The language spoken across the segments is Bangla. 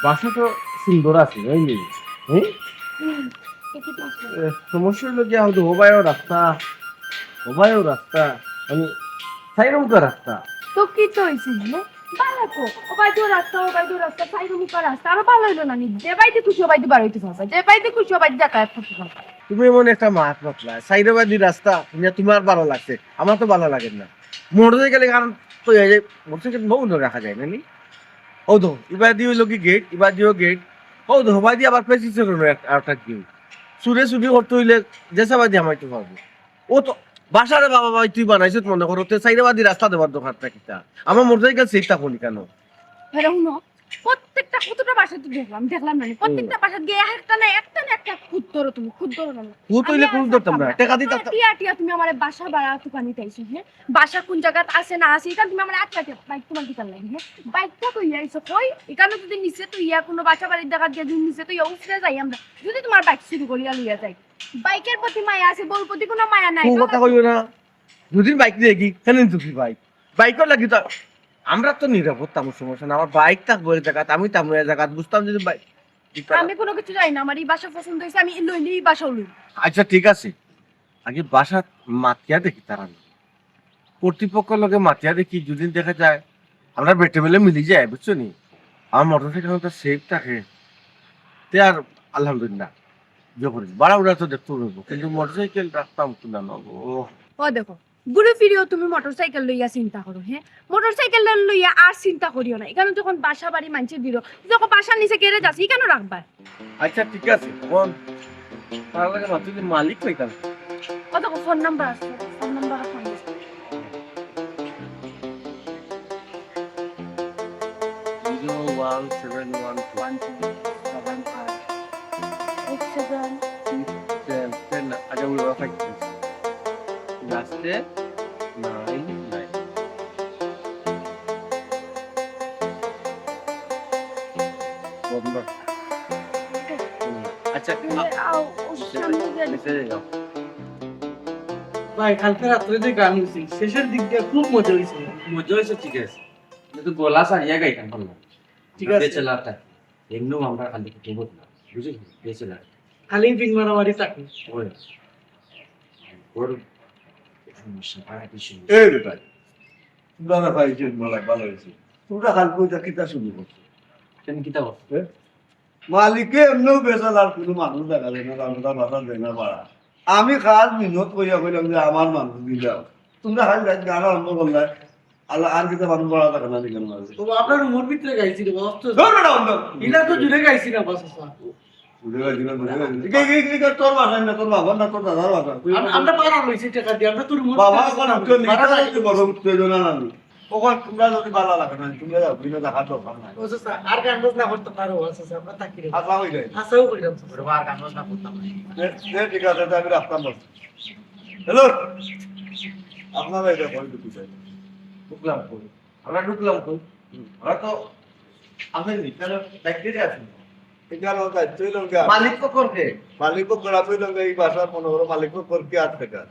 বাসা তো সুন্দর আছে বুঝলি? হ্যাঁ, সমস্যা হলো কি হয়তো হবায়ও রাস্তা আমি সাইরম তো রাস্তা তো কি তো হয়েছে ভালো তো ও রাস্তা সাইড মুখা রাস্তা আরো ভালো হইলো না যে বাইতে খুশি বাইতে বার হইতে পারবা যে বাইতে খুশি বাইতে যাতায়াত করতে পারবা। তুমি এমন একটা মাছ পাতলা সাইডবাদী রাস্তা তোমার ভালো লাগছে, আমার তো ভালো লাগে না। মোটরসাইকেলে কারণ তো এই যে মোটরসাইকেল বহু রাখা যায় না নি। ও তো এবার দিয়ে হইলো কি গেট, এবার দিও গেট। ও তো হবাই দিয়ে আবার প্রেসিসের একটা গেট সুরে সুরি করতে হইলে যে সাবাদি আমাইতে পারবো। ও তো বাসারে বাবা ভাই তুই বানাইছ মনে করো তে সাইডবাদী রাস্তা দেবার দোকানটা কিটা আমার মোটরসাইকেল সেটা কোনি কেন? শুনো প্রত্যেকটা কতটা বাসা তো দেখলাম না প্রত্যেকটা বাসা গিয়ে একটা না একটা খুদ ধরো তুমি খুদ ধরো না খুদ হইলে খুদ ধরতাম না টাকা দিতাম। টিয়া টিয়া তুমি আমার বাসা ভাড়া দোকানে তাইছো হ্যাঁ বাসা কোন জায়গা আছে না আছে এটা তুমি আমার আটকা বাইক তোমার কি লাগে হ্যাঁ বাইকটা কই আইছো কই এখানে যদি নিচে তো ইয়া কোনো বাসা বাড়ির দেখা দিয়ে যদি নিচে তো ইয়া উঠে যাই আমরা যদি তোমার বাইক শুরু করিয়া লইয়া যাই বাইকের প্রতি মায়া আছে বল প্রতি কোনো মায়া নাই কথা কইও না দুদিন বাইক দিয়ে কি কেন তুই বাইকও লাগি তো আমরা তো নিরাপদ তেমন সমস্যা না। আমার বাইক থাকবো এই জায়গাত আমি তেমন এই জায়গাত বুঝতাম যদি বাইক আমি কোনো কিছু জানি না আমার এই বাসা পছন্দ হয়েছে আমি লইলি এই বাসাও লই। আচ্ছা ঠিক আছে আগে বাসা মাতিয়া দেখি তারা কর্তৃপক্ষের লগে মাতিয়া দেখি যদি দেখা যায় আমরা বেটে মেলে মিলি যায় বুঝছো নি। আমার মোটরসাইকেল সেফ থাকে তে আর আলহামদুলিল্লাহ বাড়া উড়া তো দেখতে পারবো কিন্তু মোটরসাইকেল রাখতাম কিনা নবো। ও দেখো ঘুরে ফিরেও তুমি মোটরসাইকেল লইয়া চিন্তা করো হ্যাঁ মোটরসাইকেল লইয়া আর চিন্তা করিও না এখানে যখন বাসা বাড়ি মানছে দিল যখন বাসার নিচে গ্যারেজ আছে কেন রাখবা? আচ্ছা ঠিক আছে কোন তার লাগে মাত্র মালিক কইতাম ও দেখো ফোন নাম্বার আছে ফোন নাম্বার ফোন দিছি 01711 আগে উড়া ফাইতে লাস্টে 99 বন্ধ। আচ্ছা ভাই কালকে রাত্রে যে গান হয়েছে শেষের দিক দিয়ে খুব মজা হয়েছে। মজা হয়েছে ঠিক আছে কিন্তু গলা সারিয়া গাইতাম পারলাম ঠিক আছে বেচেলারটা এমনিও আমরা খালি কেবল না বুঝলি বেচেলার খালি পিং মারামারি চাকরি ওই ওর সমস্যা পাড়া কিছু এই রে ভাই দাদা ভাই যে মালাই ভালো হয়েছে তোমরা খাল কইতা কিতা শুরু করছো কেন কিতা বলছো মালিকে এমনিও বেচাল আর কোনো মানুষ দেখা যায় না রান্না বাসা দেয় না পারা আমি খাস মিনত কইয়া কইলাম যে আমার মানুষ দিলাম তোমরা খালি রাত গান আরম্ভ করলে আল্লাহ আর কিতা মানুষ বলা থাকে না দিলাম তো আপনার রুমের ভিতরে গাইছি রে বস তো ধর ইলা তো জুড়ে গাইছি না বস তোর বাসায় না তোর বাবার না তোর দাদার বাসা আমরা পারা লইছি টাকা দিয়ে আমরা তো রুমের বাবা এখন বড় উত্তেজনা নানি ওখান তোমরা যদি ভালো লাগে না তুমি যাও বিনা দেখা তো ভালো নাই আর গান বাজ না করতে পারো আছে আমরা তাকি রে আসা হই যায় আসাও কইরাম আর গান বাজনা করতাম না ঠিক আছে আমি রাস্তা বস হ্যালো আপনারা এটা কই দিতে চাই ঢুকলাম কই আমরা ঢুকলাম কই আমরা তো আপনি কেন দেখতে আছেন এখানে যাইতে লঙ্গে মালিক তো করবে মালিক করে আপনি লঙ্গে এই বাসার মনে করো মালিক করতে আর টাকা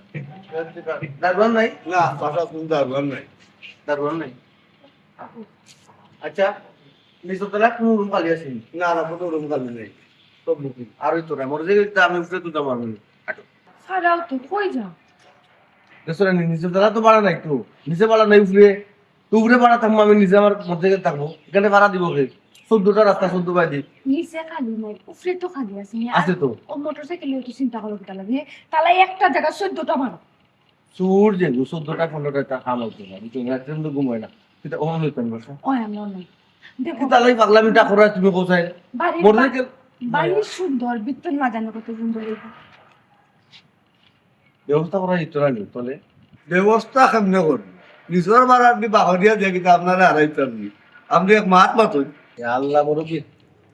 দারবান নাই না বাসা কোন দারবার নাই দারবান নাই আচ্ছা নিচতলা কোন রুম খালি আছে না না কোনো রুম খালি নেই সব বুকিং আর ওই তোরা মোর যেটা আমি উঠে তুই দাম আমি ছাড়াও তো কই যাও দেশরা নিচতলা তো ভাড়া নাই তো নিচে ভাড়া নাই উঠে তো উপরে ভাড়া থাকবো আমি নিজে আমার মধ্যে থাকবো এখানে ভাড়া দিব কে 14টা রাস্তা 14 বাই দি নিচে খালি নাই উপরে তো খালি আছে আছে তো ও মোটরসাইকেল লইয়া তো চিন্তা করো কিটা লাগে তাহলে একটা জায়গা 14টা মারো সুর যে 14টা 15টা কাম হইতো না বুঝছো না ট্রেন তো ঘুমায় না এটা ওখানে লইতাম বসা ওই আমরা নাই দেখো তাহলে পাগলামিটা করে তুমি কোথায় মোটরসাইকেল বাড়ি সুন্দর বিত্তন না জানো কত সুন্দর এটা ব্যবস্থা করা যেত না নি তাহলে ব্যবস্থা কেমনে করবি নিজের বার আপনি বাহরিয়া দিয়ে কিন্তু আপনারা হারাইতাম আপনি এক মাত মাতুন আল্লাহ মুরব্বী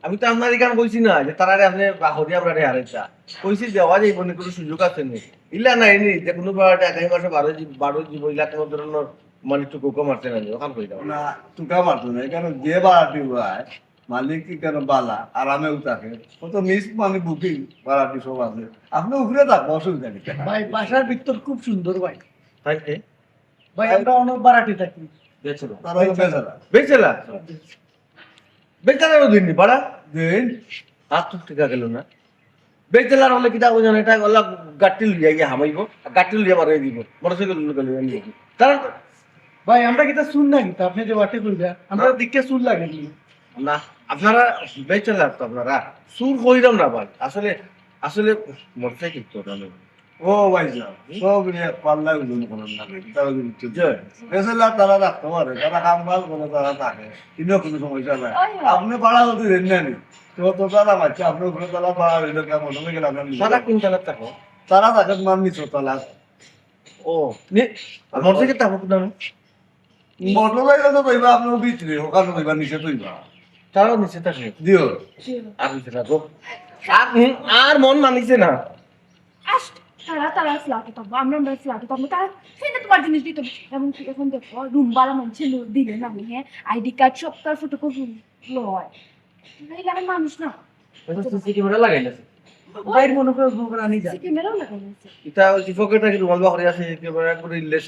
আমি তো আপনার এখানে কইছি না যে তারা আপনি বাহরি আপনারে হারাইছা কইছি দেওয়া যাইব না কোনো সুযোগ আছে নি ইলা নাই নি যে কোনো বারটা আগামী মাসে 12 জীব ইলা কোনো ধরনের মানে একটু কোকো মারতে না ওখান কই দাও না টুকা মারতো না কেন যে বাড়াটি হয় মালিক কি কেন বালা আরামেও থাকে ও তো মিস মানে বুকিং বাড়াটি সব আছে আপনি উপরে থাকবো অসুবিধা নেই ভাই বাসার ভিতর খুব সুন্দর ভাই তাই কি ভাই আমরা অনেক বাড়াটি থাকি বেচলো তারা বেচারা বেচলা বেচারারও দিননি বাড়া দেন আর তো টিকা গেল না বেচারার হলে কিতা বুঝেন এটা গলা গাড়ি লইয়া গিয়ে হামাইব আর গাড়ি লইয়া বাড়াই দিব মোটরসাইকেল লইয়া তারা ভাই আমরা কিতা শুন না কিতা আপনি যে বাটে কইরা আমরা দিকে শুন লাগে নি না আপনারা বেচারার তো আপনারা সুর কইরাম না ভাই আসলে আসলে মোটরসাইকেল তো জানো ও ভাই সাহেব সব নিয়ে পাল্লায় উজুন করেন না তারা কিন্তু বেসেলা তারা রাখতে পারে তারা কাম কাজ করে তারা থাকে কিন্তু কোনো সমস্যা নাই আপনি ভাড়া যদি দেন না নি তো তারা বাচ্চা আপনি ওখানে তারা ভাড়া দিলে কেমন হবে গেলে আপনার সারা কুইন্টালের টাকা তারা থাকে তোমার নিচু তালা ও মোটরসাইকেল টাকা কোন মোটর লাইলে তো তৈবা আপনি বিচরে ওখানে তৈবা নিচে তৈবা তারাও নিচে থাকে দিও আর নিচে থাকো আর মন মানিছে না তারা ফ্ল্যাটে থাকবো আমরা ফ্ল্যাটে থাকবো তারা সেটা তোমার জিনিস দিতে হবে এমনকি এখন দেখো রুম ভাড়া মানুষ দিলেন আমি হ্যাঁ আইডি কার্ড সব তার ফটো কপি লয় আমি মানুষ না সিসি ক্যামেরা লাগাইলাছে বাইর মনে করে ঘুরে আনি যায় ক্যামেরাও লাগাই আছে এটা ওই পকেটে কি রুমাল বাকরি আছে ক্যামেরা করে ইলে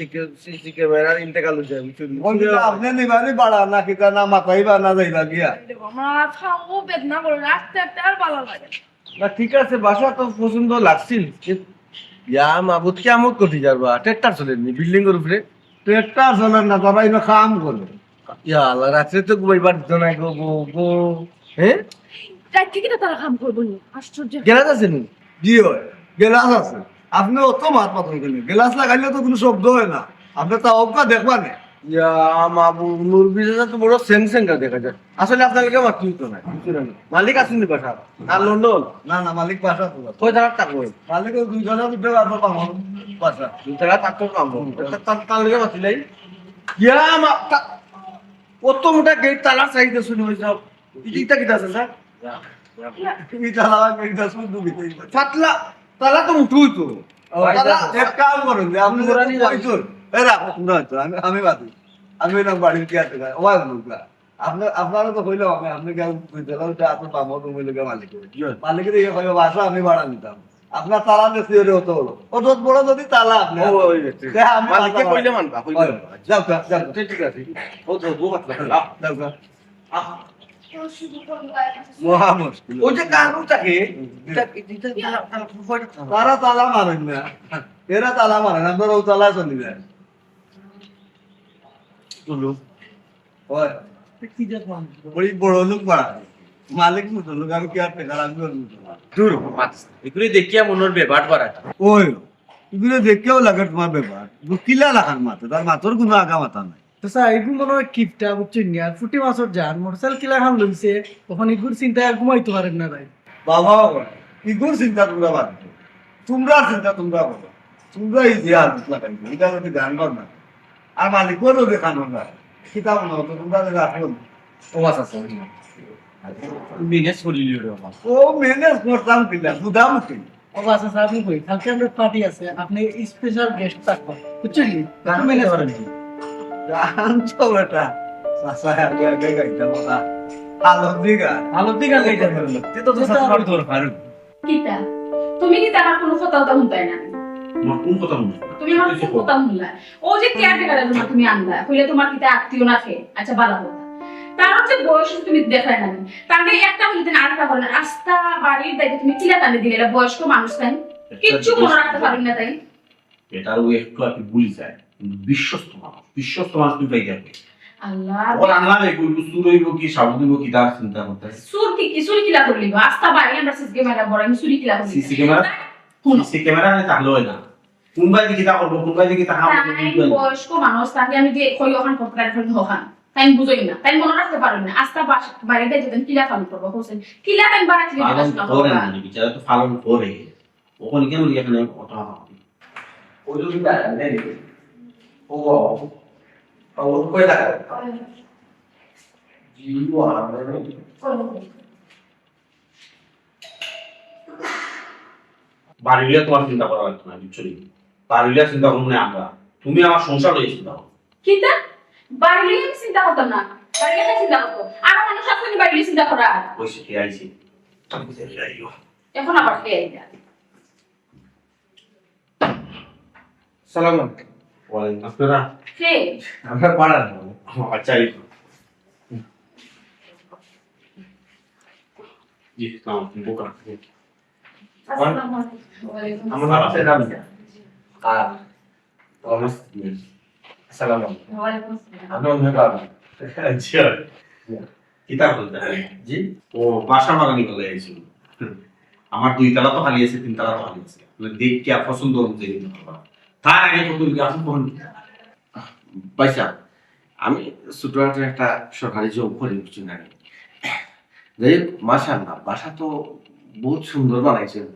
সিসি ক্যামেরা ইন্তেকাল হয়ে যায় বলছিলাম আপনি নিবারই বাড়া না কিতা না মাথাইবা না যাইবা গিয়া আমার খাও বেদনা করে রাখতে আর ভালো লাগে না ঠিক আছে বাসা তো পছন্দ লাগছিল ইয়া মাবুত কি আমত করতে যাবা ট্রেক্টর চলেনি বিল্ডিং এর উপরে পেটটা চলেন না তারা ইনো কাম করে ইয়া আল্লাহ রাত্রে তো ঘুমাইবার জনাই গো গো গো হ্যাঁ রাত থেকে তারা কাম করবো নি আশ্চর্য গেলা আছে নি জি হয় গেলাস আছে আপনি অত মাত পাতন করেন গেলাস লাগাইলে তো কোনো শব্দ হয় না আপনি তা অবকা দেখবা না ইয়া মাবু নূর বিজা তো বড় সেং সেং দেখা যায় আসলে আপনাকে মাত তো না কিছু না মালিক আছেন নি বাসা আর লন্ডন না না মালিক পাশা তো কয় টাকা টাকা মালিক ওই দুই জনের উঠে আর পাবো পাশা দুই টাকা টাকা কাম তার লগে মাতিলাই ইয়া মা কত মোটা গেট তালা চাইতে শুনি হইছ ইটা কিটা আছে স্যার তুমি চালাবা একটা শুধু বিতেই পাতলা তালা তো উঠুই তো তারা এক কাম করুন যে আপনি কইছুন এ রাখো না তো আমি বাদি আমি না বাড়ি কি আছে ওই লোকরা আপনারা তো কইলো আপনি কেন কইতেলা ওটা আপনার পাবো তুমি লোকে মালিক মালিক দিয়ে কইলো বাসা আমি ভাড়া নিতাম আপনার তালা নেছি ওরে হতো হলো অত বড় যদি তালা আপনি ওই মালিককে কইলে মানবা কইলে যাও যাও ঠিক আছে ও তো বউ পাতলা যাও মহা মুশকিল ওই যে কারু থাকে তারা তালা মারেন না এরা তালা মারেন আমরা ও তালা চলি যায় ওই কি জাত মান বড়ি বড় লোক পাড়া মালিক মতো লোক আমি কি আর পেকার আমি দূর মাছ এগুলি দেখিয়া মনের ব্যাপার বাড়াটা ওই এগুলো দেখেও লাগে তোমার ব্যাপার কিলা লাখান মাথা তার মাথার কোনো আগা মাথা নাই তো স্যার এগুলো মনে হয় কিপটা বুঝছেন নি আর ফুটি মাছর যান মোটরসাইকেল কিলা খান লইছে তখন এগুর চিন্তায় আর ঘুমাইতে পারেন না ভাই বাবা ইগুর চিন্তা তোমরা বাদ দিও। তোমরা চিন্তা তোমরা করো তোমরা এই যে হাত লাগাইবে এটা যদি গান কর না আর মালিকেরও দেখানো না কিতাব না তো তোমরা রাখো ও মাছ আছে বিনেস করিলি রে মাছ ও মেনে করতাম কিনা দুদাম কিনা ও আচ্ছা স্যার আপনি কই কালকে আমাদের পার্টি আছে আপনি স্পেশাল গেস্ট থাকবেন বুঝছেন নি গান মেনে করেন গান তো বেটা সাসা আগে আগে গাইতে বলা আলো দিগা আলো দিগা গাইতে পারেন তে তো সাথে তোর ফারুক কিতা তুমি কি আমার কোনো কথা শুনতাই না মা কোন কথা মনে তুমি আমার কোনো কথা শুনলা ও যে কেয়ার টেকার জন্য তুমি আনলা কইলে তোমার কিতা আত্মীয় না খে আচ্ছা ভালো কথা তার যে বয়স তুমি দেখায় না তাহলে একটা হইতে না আরেকটা বলেন রাস্তা বাড়ির দায়িত্ব তুমি কিলা টানে দিলে এটা বয়স্ক মানুষ তাই কিচ্ছু মনে রাখতে পারবেন না তাই এটাও একটু আর কি ভুলি যায় বিশ্বস্ত মানুষ তুই পাই যাবে আল্লাহ ওর আনলাম এই কই সুর হইব কি সাবু দিব কি তার চিন্তা করতেছে সুর কি কি সুর কিলা করলি রাস্তা বাড়ি আমরা সিসি ক্যামেরা বড় আমি সুরি কিলা করলি সিসি ক্যামেরা নেই তাহলে হয় না কোনবাই দিকে তা করবো কোনবাই দিকে তা তাই বয়স্ক মানুষ তাকে আমি যে কই ওখান করতে পারি ওখান তাই বুঝই না তাই মনে রাখতে পারবেন না আস্তা বাড়িতে যেতেন কিলা ফালন করবো হোসেন কিলা তাই বাড়াতে পালন করে না বিচারা তো পালন করে ওখানে কেন এখানে কথা ওই যদি নেই ও ও কই লাগে জিও আমরা বাড়িলে তোমার চিন্তা করা লাগতো না বিচ্ছুরি বাড়িলে চিন্তা করবো না আমরা তুমি আমার সংসার লইয়ে চিন্তা করো কিতা বাইরে আমি চিন্তা করতাম না বাইরে আমি চিন্তা করতো আর মানুষ আছে বাইরে চিন্তা করা ওই সে আইছি আমি বুঝে যাইও এখন আবার কে আইতা সালাম আলাইকুম ওয়ালাইকুম আসসালাম কে আমরা পাড়ার আচ্ছা জি সালাম বোকা আসসালামু আলাইকুম। আমার নাম হচ্ছে রামিয়া। আর আমার আসসালামু আলাইকুম। ওয়ালাইকুম আসসালাম। আমি অন্য কারণ আচ্ছা কিতাব বলতে জি ও বাসা বাগানি বলে আইছিল আমার 2 তলা তো খালি আছে 3 তলা তো খালি আছে মানে দেখ কি পছন্দ অনুযায়ী নিতে পারবা তার আগে কত আপনি কোন পয়সা আমি ছোটখাটো একটা সরকারি জব করি বুঝছি না যাই হোক মাশাআল্লাহ বাসা তো বহুত সুন্দর বানাইছেন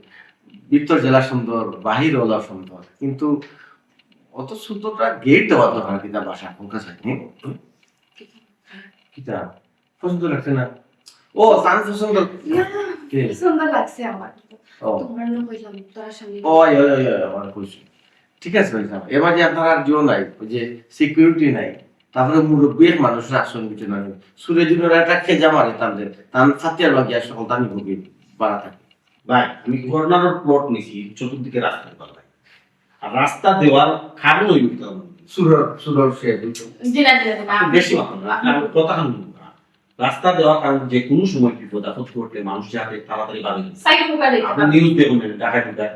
ভিতর জেলা সুন্দর বাহির ওলা সুন্দর কিন্তু অত সুন্দরটা গেট দেওয়া দরকার কিনা বাসা কোনটা চাইনি কিতা পছন্দ লাগছে না ও তার পছন্দ কি? সুন্দর লাগছে আমার। ও তোমার না কইলাম তোর সামনে। ওই আমার কইছি ঠিক আছে ভাই সাহেব এবার যে আপনার আর জিও নাই ওই যে সিকিউরিটি নাই তারপরে মুরব্বীর মানুষরা আসন কিছু নাই সুরে জুনের একটা খেজা মারে তাদের তার ফাতিয়ার বাকি আর সকল দামি ভোগী বাড়া থাকে ভাই আমি কর্নার প্লট নিছি চতুর্দিকে রাস্তা করা আর রাস্তা দেওয়ার কারণ ওই সুরর সে বুঝছো জিনা জিনা না। বেশি মাত্রা না আমি কথা কারণ রাস্তা দেওয়ার কারণ যে কোনো সময় বিপদ আপদ ঘটলে মানুষ যাতে তাড়াতাড়ি বাড়ি সাইকেল মোবাইল আপনি নিউজ দেখুন ঢাকা ঢুকা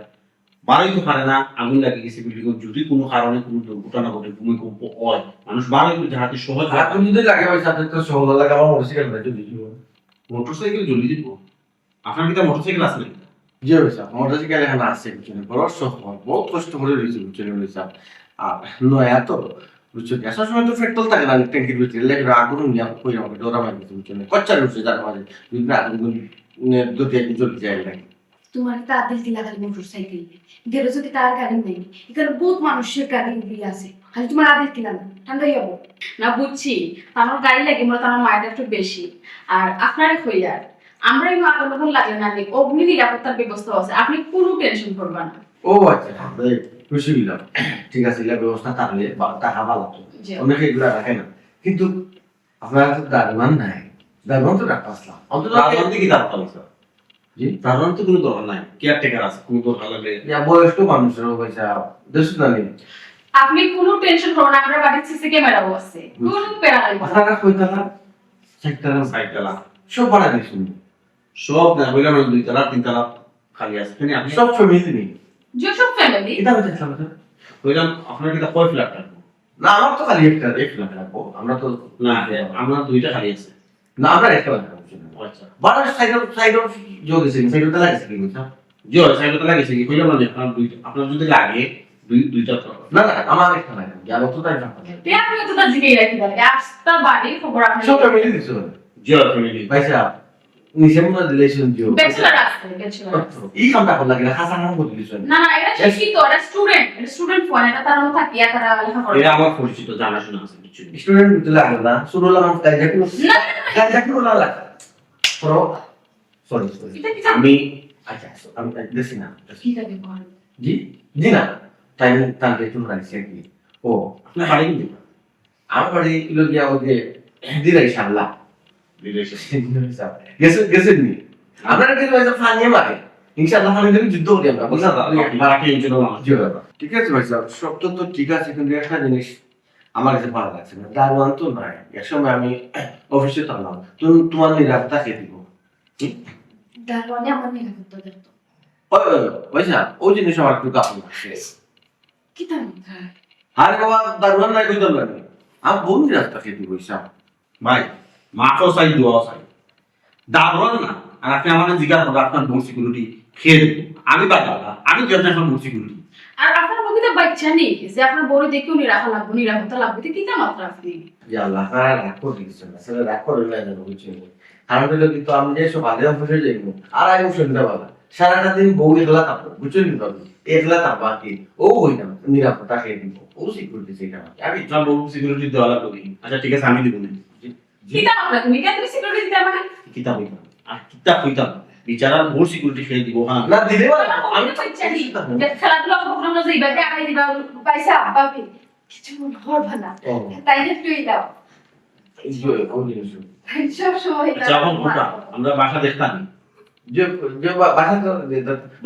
বাড়াই তো পারে না আগুন লাগে গেছে বিল্ডিং যদি কোনো কারণে কোনো দুর্ঘটনা ঘটে ভূমিকম্প হয় মানুষ বাড়াই তো যাতে সহজ আপনি যদি লাগে ভাই সাথে তো সহজ লাগে আমার মোটরসাইকেল নাই যদি মোটরসাইকেল জ্বলি দিব আপনার কি মোটরসাইকেল আছে নাকি জি ভাই সাহেব মোটরসাইকেল এখানে আছে বুঝছেন বড় শখ বহুত কষ্ট করে রয়েছে বুঝছেন ভাই সাহেব আর নয়া তো বুঝছেন আসার সময় তো পেট্রোল থাকে না ট্যাঙ্কির ভিতরে লেগে আগুন নিয়ে কই আমাকে ডোরা মারি বুঝছেন কচ্চার উঠছে যার মাঝে যদি না আগুন দুটি একদিন জ্বলতে যায় লাগে তোমার তাদের দিলা খালি মোটরসাইকেল গেলে যদি তার গাড়ি নেই এখানে বহুত মানুষের গাড়ি দিয়ে আছে খালি তোমার আদেশ কিনা না ঠান্ডা যাবো না বুঝছি আমার গাড়ি লাগে মূলত আমার মায়ের একটু বেশি আর আপনার হইয়ার আমরা এই আগের মতন লাগলে না অগ্নি নিরাপত্তার ব্যবস্থা আছে আপনি কোনো টেনশন করবেন না ও আচ্ছা ভাই খুশি হইলাম ঠিক আছে এগুলা ব্যবস্থা থাকলে টাকা ভালো জি। অনেকে এগুলা রাখে না কিন্তু আপনার তো দারমান নাই দারমান তো রাখতে আসলাম অন্তত তার কি দাঁড়াতে হবে জি তার তো কোনো দরকার নাই কেয়ারটেকার আছে কোনো দরকার লাগলে ইয়া বয়স্ক মানুষেরও পয়সা দেশ না নেই আপনি কোনো টেনশন করবেন না আপনার বাড়ির সিসি ক্যামেরাও আছে কোনো প্যারা লাগবে না আপনারা কইতালা সেক্টর সাইকেল সব বাড়া দিয়েছেন সব না হইলাম 2 তলা 3 তলা খালি আছে এখানে আপনি সব ফ্যামিলি নেই যে সব ফ্যামিলি এটা হচ্ছে ইসলাম হইলাম আপনার কি কয় ফ্ল্যাট রাখবো না আমার তো খালি একটা এক লাখ রাখবো আমরা তো না আমরা 2টা খালি আছে না আমরা একটা লাখ রাখবো আচ্ছা বাড়া সাইকেল যোগ দিয়েছেন সাইকেলটা লাগছে কি বুঝছো জি সাইকেল তো লাগেছে কি হইলাম না আপনার 2টা আপনার যদি লাগে 2টা না না আমার একটা লাগে আমি তো তাই রাখবো তে আপনি তো তার জিকেই রাখি দেন আস্তা বাড়ি খবর আপনি সব ফ্যামিলি দিছো জি ফ্যামিলি ভাইসা নিচে মনে রিলেশন দিও ব্যাচেলর আছে ব্যাচেলর এই কামটা করলা কিনা খাসা খান করে দিছো না না এটা শিক্ষিত এটা স্টুডেন্ট ফোন এটা তার মধ্যে থাকি তারা লেখাপড়া এটা আমার পরিচিত জানাশোনা আছে কিছু স্টুডেন্ট দিতে লাগে না শুরু লাগাম কাজা কি না কাজা কি বলা লাগে প্রো সরি সরি এটা কি আমি আচ্ছা আমি দেখছি না কি লাগে বল জি জি না টাইম তাহলে তুমি রাখছি কি ও আপনার বাড়ি কিন্তু আমার বাড়ি ইলো গিয়া ওই যে দিরাই শাল্লা রিলেশন গেছে গেছে নি আপনারা কিন্তু ওই যে ফানিয়ে মারে ইনশাআল্লাহ ফানি ধরে যুদ্ধ করি আমরা বুঝলা বাকি এই জন্য মানুষ জি বাবা ঠিক আছে ভাই সাহেব সব তো ঠিক আছে কিন্তু একটা জিনিস আমার কাছে ভালো লাগছে না দারোয়ান তো নাই এক সময় আমি অফিসে থাকলাম তোমার নিরাপত্তা কে দিব দারোয়ানে আমার নিরাপত্তা দেখতো ওই ওই জিনিস আমার একটু কাপড় লাগছে কি তার আরে বাবা দারোয়ান নাই কই দরকার নেই আমার বোন নিরাপত্তা কে দিব হিসাব ভাই মাফও চাই দোয়াও চাই দারুণ না আর আপনি আমার জিজ্ঞাসা করবেন আপনার বোন সিকিউরিটি খেয়ে দেবো আমি বাদ আমি যদি আপনার বোন সিকিউরিটি আর আপনার বকিতে বাচ্চা নেই যে আপনার বড় দেখেও রাখা লাগবে নিরাপত্তা লাগবে তো কিতা মাত্র আপনি ইয়া আল্লাহ আর রাগ করে দিচ্ছেন না সেটা রাগ করে না জানো বুঝছেন কারণ হলো কিন্তু আমি যে সব আগে অফিসে যাইবো আর আমি সন্ধ্যাবেলা সারাটা দিন বউ একলা থাকবো বুঝছেন কিন্তু একলা থাকবা কি ও হই না নিরাপত্তা খেয়ে দিব ও সিকিউরিটি সেটা আমি আপনার বোন সিকিউরিটি দেওয়া লাগবে আচ্ছা ঠিক আছে আমি দেবো না কিতা মাত্র তুমি কেন সিকিউরিটি দিতে পারে কিতাব হইতাম আর কিতাব হইতাম বিচারার বোন সিকিউরিটি খেয়ে দিব হ্যাঁ না দিলে আমি বাচ্চা নেই খেলাধুলা প্রোগ্রাম না যাইবা আগাই দিবা পয়সা বাবি কিছু মনে হবে না তাই না তুই দাও সব সময় আচ্ছা এখন কথা আমরা বাসা দেখতাম যে যে বাসা তো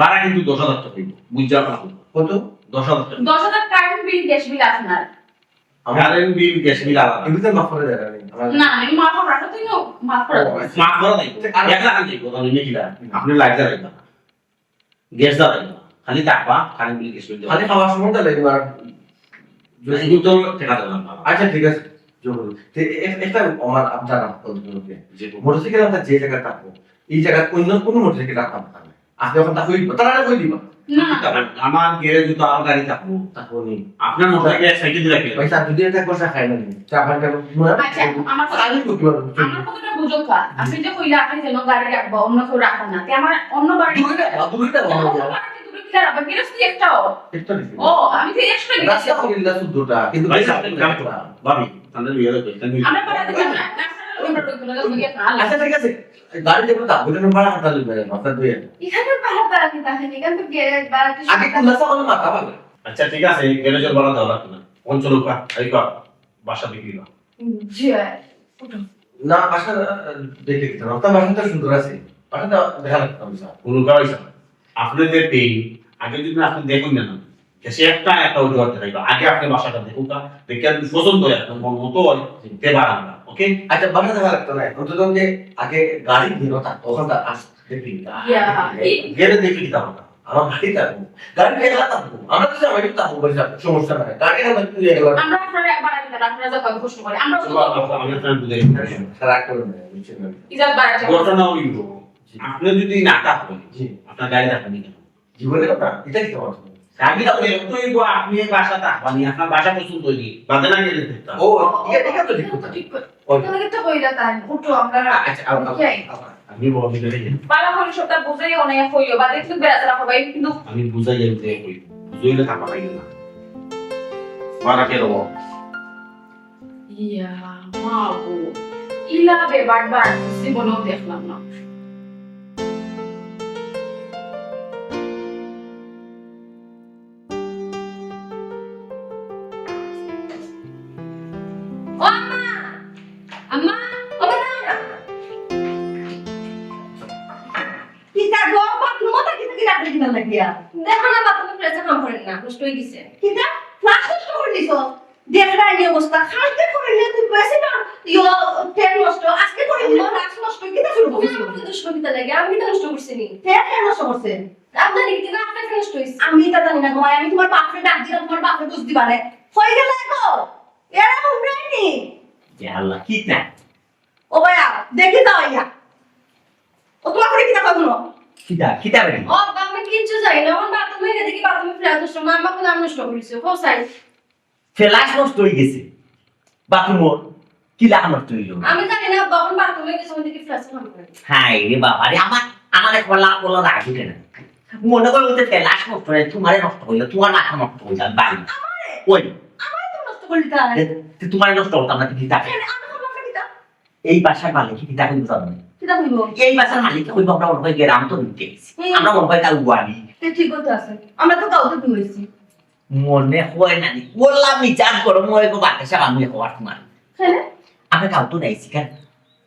ভাড়া কিন্তু 10,000 টাকা হইব বুঝা পাবো কত 10,000 টাকা 10,000 কারেন্ট বিল গ্যাস বিল আপনার কারেন্ট বিল গ্যাস বিল আলাদা এগুলো তো মাফ করে দেয় না না আমি মাফ করা তো তুই মাফ করা দাও। মাফ করা নাই এক লাখ আনতে কথা নিয়ে কিলা আপনি লাইট জ্বালাইবা না গ্যাস জ্বালাইবা খালি তাপা কারেন্ট বিল গ্যাস বিল খালি খাওয়ার সময় তাহলে এবার যদি তো টাকা দেবেন আচ্ছা ঠিক আছে জরুরি একটা আমার আপনার আপনাদেরকে যে মোটরসাইকেল আমরা যে জায়গায় থাকবো এই জায়গায় অন্য কোনো মোটরসাইকেল রাখতাম না আপনি যখন তা হইব তারা কই দিবা না আমার গ্যারেজে তো আরো গাড়ি থাকবো তারপর নেই আপনার মোটরসাইকেল এক সাইডে দিয়ে রাখলেন পয়সা যদি একটা পয়সা খাই না নি তা আপনার কেন আচ্ছা আমার আমি করতে পারবো আমার কথাটা বুঝো কা আপনি যে কইলা আপনি যেন গাড়ি রাখবো অন্য কেউ রাখা না তে আমার অন্য বাড়ি দুইটা অন্য বাড়িতে দূরে কিলা রাখবা গৃহস্থী একটাও একটা ও আমি তো একশো টাকা রাস্তা করিলা শুদ্ধটা কিন্তু ভাই আপনি কাম করুন ভাবি তাহলে বিয়ে দেবে আমরা পাড়াতে যাব না আমরা রইব না আচ্ছা ঠিক আছে গাড়ি যেগুলো তা ওইটা ভাড়া হাঁটা লাগবে না আপনার দুই এখানে ভাড়া বাড়া কি থাকে এখানে তো গ্যারেজ বাড়া কিছু আগে কুলাসা হলো মাথা পাবে আচ্ছা ঠিক আছে গ্যারেজের ভাড়া দেওয়া লাগবে না অঞ্চল কা এই কা বাসা বিক্রি না জি ওটা না বাসা দেখে দিতাম আপনার বাসাটা সুন্দর আছে বাসাটা দেখা লাগতাম স্যার কোনো কাজ না আপনাদের পেই আগে যদি আপনি দেখুন না সে একটা অজুহাত দেখাইবা আগে আপনি বাসাটা দেখুন কা দেখে আপনি পছন্দ হয় আপনার মন মতো হয় তে বাড়ান ওকে আচ্ছা বাসা দেখা লাগতো না অন্তত যে আগে গাড়ি ভিড় থাকতো ওখান থেকে আস দেখি গেলে দেখি দিতাম না আমার গাড়ি থাকবো গাড়ি গেলা থাকবো আমরা তো যাবো একটু থাকবো বসে সমস্যা নাই গাড়ি আমরা তুই গেলাম আমরা আপনারা বাড়াতে দেন আপনারা যা কয় প্রশ্ন করে আমরা আমি আপনার বুঝে রাগ করবেন না বুঝছেন না ইজাত বাড়াতে ঘটনা হইল আপনি যদি নাটা হয় জি আপনার গাড়ি রাখবেন কেন জীবনে কথা এটা কি তোমার আমি তো এতই গো আপনি বাসা থাকবানি আপনার বাসা পছন্দ হইনি বাদে না গেলে দেখতাম ও এটা তো ঠিক কথা ঠিক করে তোমাকে তো কইলা তাই ওটো আমরা আচ্ছা আমি বলি গেলে বালা হলে সবটা বুঝাই অনেক হইলো বা দেখলে বেড়াতে রাখো ভাই কিন্তু আমি বুঝাই যাই যে কই বুঝাইলে থাকা পাই না বারা কে রব ইয়া মাগো ইলা বে বারবার জীবনেও দেখলাম না ও আম্মা আম্মা ও বাবা কিতা গো বাথরুম মত কিতা কি রাখলি কিনা লাগিয়া দেখো না বাথরুমে প্রেসার কাম করেন না নষ্ট হয়ে গেছে কিতা ফ্লাশ নষ্ট করে দিছ দেখরা এই অবস্থা খাইতে করে নিয়ে তুই বেশি না ইয়ো তেল নষ্ট আজকে করে নিয়ে ফ্লাশ নষ্ট কিতা শুরু করছিস আমাকে দুষ্কবিতা লাগে আমি তো নষ্ট করছি নি তেল নষ্ট করছে আপনার কি না আপনার নষ্ট হইছে আমি তা জানি না গো আমি তোমার বাপরে ডাক দিলাম তোমার বাপরে বুঝ দিবা না হয়ে গেল গো এরকম ব্রেনি আল্লাহ কি না ও ভাইয়া দেখি দাও ইয়া ও তোমার করে কিতা কখনো কিতা বেরি ও আমি কিচ্ছু জানি না আমার বাথরুমে গিয়ে দেখি বাথরুমে ফ্ল্যাশ নষ্ট মাম্মা কোন আমি নষ্ট করেছি হোসাই ফ্লাশ নষ্ট হয়ে গেছে বাথরুমর কি লাগা নষ্ট হইল আমি জানি না বাবা বাথরুমে গেছে ওই দেখি ফ্ল্যাশ কাম করে হাই রে বাবা রে আমার বলা বলা রাখি কেন মনে করো যে ফ্লাশ নষ্ট হয়ে তোমারে নষ্ট হইলো তোমার মাথা নষ্ট হইলো বাড়ি ওই আমার তো নষ্ট করলি তাই তোমার নষ্ট হতো না কি থাকে আমি কোন বাপরে কিতা এই বাসার মালিক কি থাকে জানো কিতা হইব এই বাসার মালিক কই আমরা মনে হয় গ্রাম তো নিতে গেছি আমরা মনে হয় তার গুয়ালি ঠিক কথা আছে আমরা তো কাউকে বিয়েছি মনে হয় না বললাম বিচার করো মনে গো বাতাসা আমি হওয়ার তোমার হ্যাঁ আমরা কাউ তো নাই শিকার